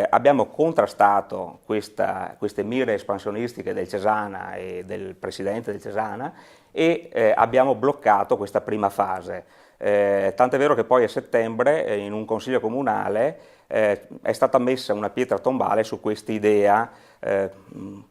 abbiamo contrastato queste mire espansionistiche del Cesana e del presidente del Cesana, e abbiamo bloccato questa prima fase. Tant'è vero che poi a settembre in un consiglio comunale è stata messa una pietra tombale su questa idea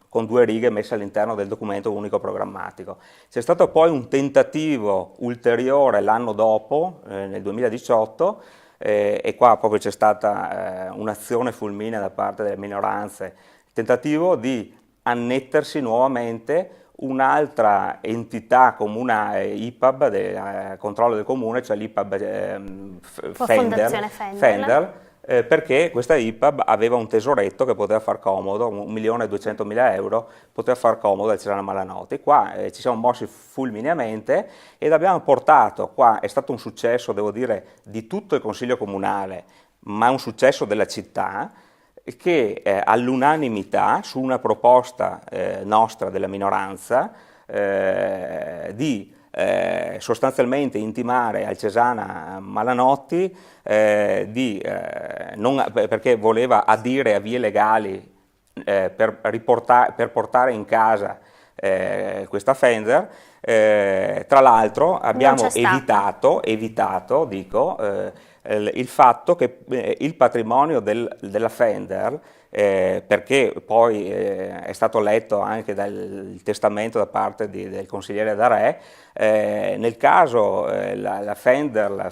con 2 righe messe all'interno del documento unico programmatico. C'è stato poi un tentativo ulteriore l'anno dopo, nel 2018, e qua proprio c'è stata un'azione fulminea da parte delle minoranze, il tentativo di annettersi nuovamente un'altra entità comune IPAB del controllo del comune, cioè l'IPAB Fender, perché questa IPAB aveva un tesoretto che poteva far comodo, 1.200.000 euro, poteva far comodo al Cesana Malanotti. Qua ci siamo mossi fulmineamente ed abbiamo portato, qua è stato un successo, devo dire, di tutto il Consiglio Comunale, ma un successo della città, che all'unanimità, su una proposta nostra della minoranza, di sostanzialmente intimare al Cesana Malanotti perché voleva adire a vie legali per portare in casa questa Fender. Tra l'altro abbiamo evitato, dico, il fatto che il patrimonio della Fender, perché poi è stato letto anche dal testamento da parte del consigliere D'Arè, nel caso la Fender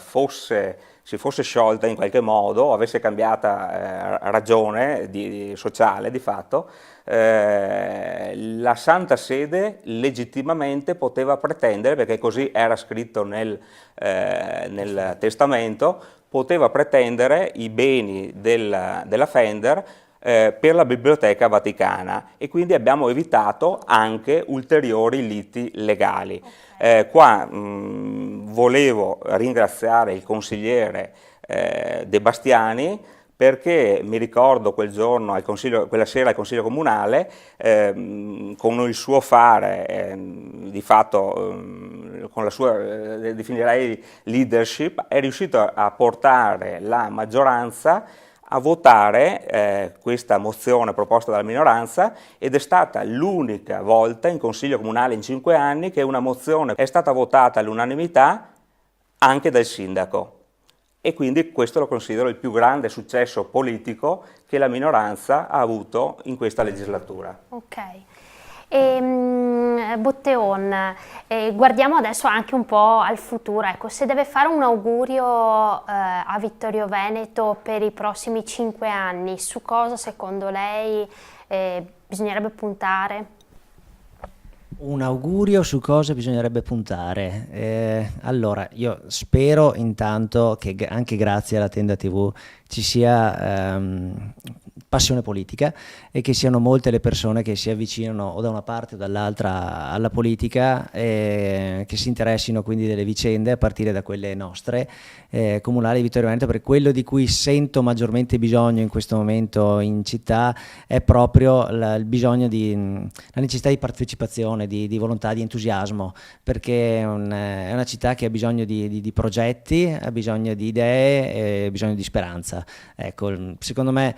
si fosse sciolta in qualche modo, avesse cambiata ragione sociale di fatto, la Santa Sede legittimamente poteva pretendere, perché così era scritto nel testamento, poteva pretendere i beni della Fender per la Biblioteca Vaticana, e quindi abbiamo evitato anche ulteriori liti legali. Qua volevo ringraziare il consigliere De Bastiani, perché mi ricordo quel giorno, quella sera al Consiglio Comunale, con il suo fare, di fatto con la sua, definirei, leadership, è riuscito a portare la maggioranza a votare questa mozione proposta dalla minoranza, ed è stata l'unica volta in Consiglio Comunale in 5 anni che una mozione è stata votata all'unanimità anche dal sindaco. E quindi questo lo considero il più grande successo politico che la minoranza ha avuto in questa legislatura. Ok. Botteon, guardiamo adesso anche un po' al futuro. Ecco, se deve fare un augurio a Vittorio Veneto per i prossimi 5 anni, su cosa secondo lei bisognerebbe puntare? Un augurio su cosa bisognerebbe puntare? Allora, io spero intanto che anche grazie alla Tenda TV ci sia passione politica, e che siano molte le persone che si avvicinano o da una parte o dall'altra alla politica, che si interessino quindi delle vicende a partire da quelle nostre comunali di Vittorio Veneto, perché quello di cui sento maggiormente bisogno in questo momento in città è proprio il bisogno la necessità di partecipazione, di volontà, di entusiasmo, perché è una città che ha bisogno di progetti, ha bisogno di idee e ha bisogno di speranza. Ecco, secondo me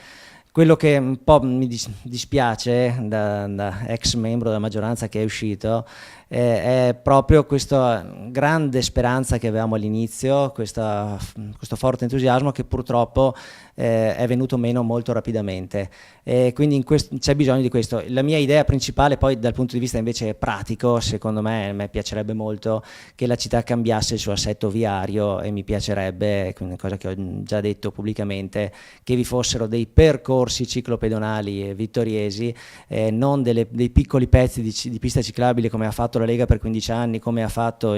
quello che un po' mi dispiace da ex membro della maggioranza che è uscito è proprio questa grande speranza che avevamo all'inizio, questo forte entusiasmo che purtroppo è venuto meno molto rapidamente, e quindi c'è bisogno di questo. La mia idea principale poi dal punto di vista invece pratico, secondo me, a me piacerebbe molto che la città cambiasse il suo assetto viario, e mi piacerebbe, una cosa che ho già detto pubblicamente, che vi fossero dei percorsi ciclopedonali vittoriesi, non dei piccoli pezzi di pista ciclabile come ha fatto la Lega per 15 anni, come ha fatto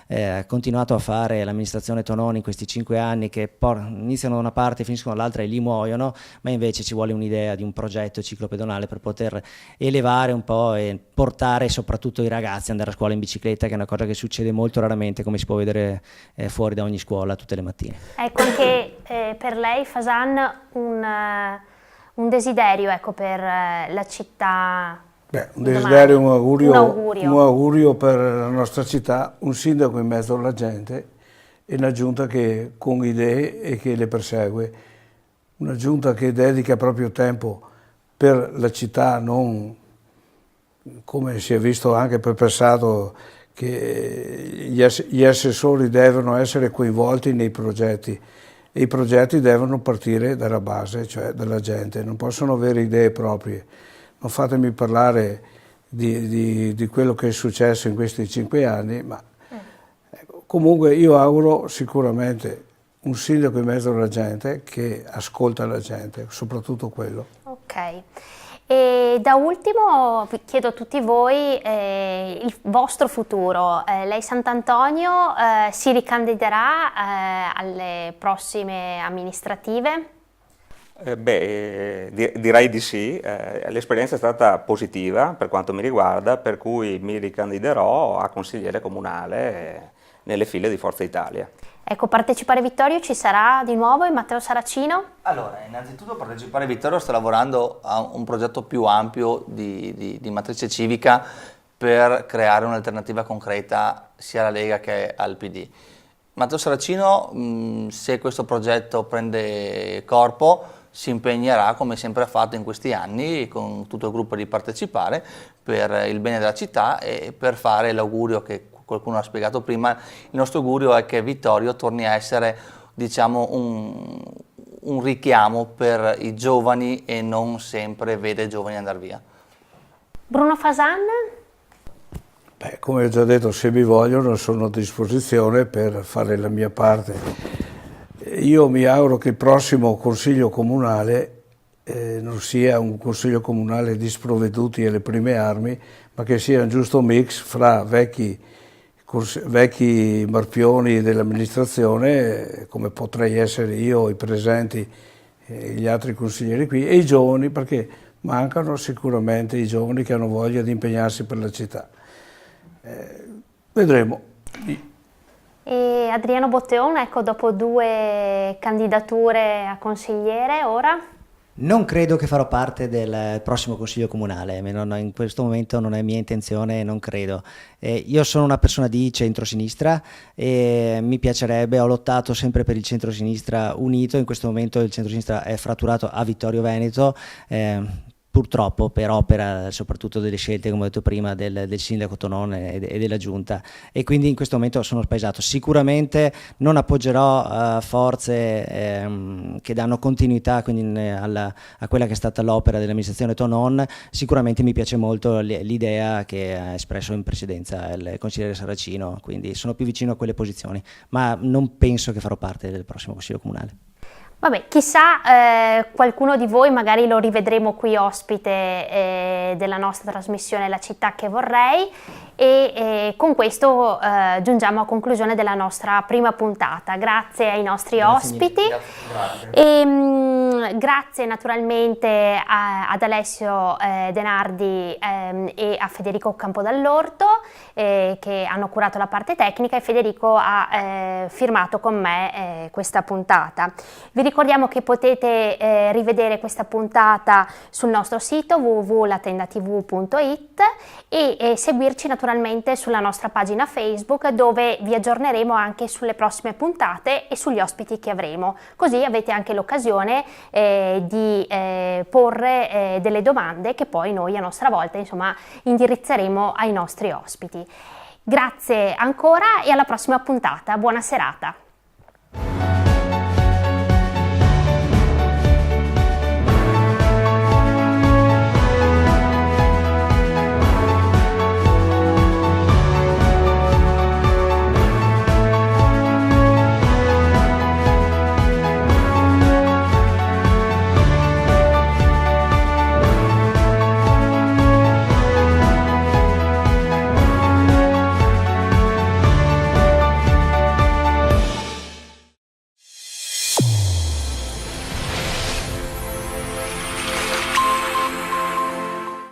ha continuato a fare l'amministrazione Tononi in questi 5 anni, che iniziano da una parte e finiscono dall'altra e lì muoiono, ma invece ci vuole un'idea di un progetto ciclopedonale per poter elevare un po' e portare soprattutto i ragazzi ad andare a scuola in bicicletta, che è una cosa che succede molto raramente, come si può vedere fuori da ogni scuola tutte le mattine. Ecco, anche per lei, Fasan, un desiderio, ecco, per la città. Un desiderio, un augurio per la nostra città, un sindaco in mezzo alla gente e una giunta che con idee e che le persegue, una giunta che dedica proprio tempo per la città, non come si è visto anche per passato, che gli assessori devono essere coinvolti nei progetti e i progetti devono partire dalla base, cioè dalla gente, non possono avere idee proprie. Non fatemi parlare di quello che è successo in questi 5 anni, ma ecco, comunque io auguro sicuramente un sindaco in mezzo alla gente che ascolta la gente, soprattutto quello. Ok. E da ultimo vi chiedo a tutti voi il vostro futuro. Lei Sant'Antonio si ricandiderà alle prossime amministrative? Direi di sì. L'esperienza è stata positiva per quanto mi riguarda, per cui mi ricandiderò a consigliere comunale nelle file di Forza Italia. Ecco, Partecipare Vittorio ci sarà di nuovo in Matteo Saracino? Allora, innanzitutto Partecipare Vittorio sta lavorando a un progetto più ampio di matrice civica per creare un'alternativa concreta sia alla Lega che al PD. Matteo Saracino, se questo progetto prende corpo, si impegnerà, come sempre ha fatto in questi anni, con tutto il gruppo di Partecipare, per il bene della città e per fare l'augurio che qualcuno ha spiegato prima. Il nostro augurio è che Vittorio torni a essere, diciamo, un richiamo per i giovani e non sempre vede i giovani andare via. Bruno Fasan? Beh, come ho già detto, se mi vogliono sono a disposizione per fare la mia parte. Io mi auguro che il prossimo Consiglio Comunale non sia un Consiglio Comunale di sprovveduti alle prime armi, ma che sia un giusto mix fra vecchi marpioni dell'amministrazione, come potrei essere io, i presenti, gli altri consiglieri qui, e i giovani, perché mancano sicuramente i giovani che hanno voglia di impegnarsi per la città. Vedremo. E Adriano Botteon, ecco, dopo 2 candidature a consigliere, ora? Non credo che farò parte del prossimo Consiglio Comunale, in questo momento non è mia intenzione, non credo. Io sono una persona di centrosinistra e mi piacerebbe, ho lottato sempre per il centrosinistra unito, in questo momento il centrosinistra è fratturato a Vittorio Veneto, purtroppo per opera soprattutto delle scelte, come ho detto prima, del sindaco Tonon e della giunta, e quindi in questo momento sono spaesato. Sicuramente non appoggerò forze che danno continuità quindi a quella che è stata l'opera dell'amministrazione Tonon. Sicuramente mi piace molto l'idea che ha espresso in precedenza il consigliere Saracino, quindi sono più vicino a quelle posizioni, ma non penso che farò parte del prossimo Consiglio Comunale. Vabbè, chissà, qualcuno di voi magari lo rivedremo qui ospite della nostra trasmissione La città che vorrei, e con questo giungiamo a conclusione della nostra prima puntata. Grazie ai nostri ospiti. Grazie. Grazie naturalmente ad Alessio Denardi e a Federico Campodall'Orto che hanno curato la parte tecnica, e Federico ha firmato con me questa puntata. Vi ricordiamo che potete rivedere questa puntata sul nostro sito www.latendatv.it e seguirci naturalmente sulla nostra pagina Facebook, dove vi aggiorneremo anche sulle prossime puntate e sugli ospiti che avremo. Così avete anche l'occasione di porre delle domande che poi noi a nostra volta indirizzeremo ai nostri ospiti. Grazie ancora e alla prossima puntata. Buona serata.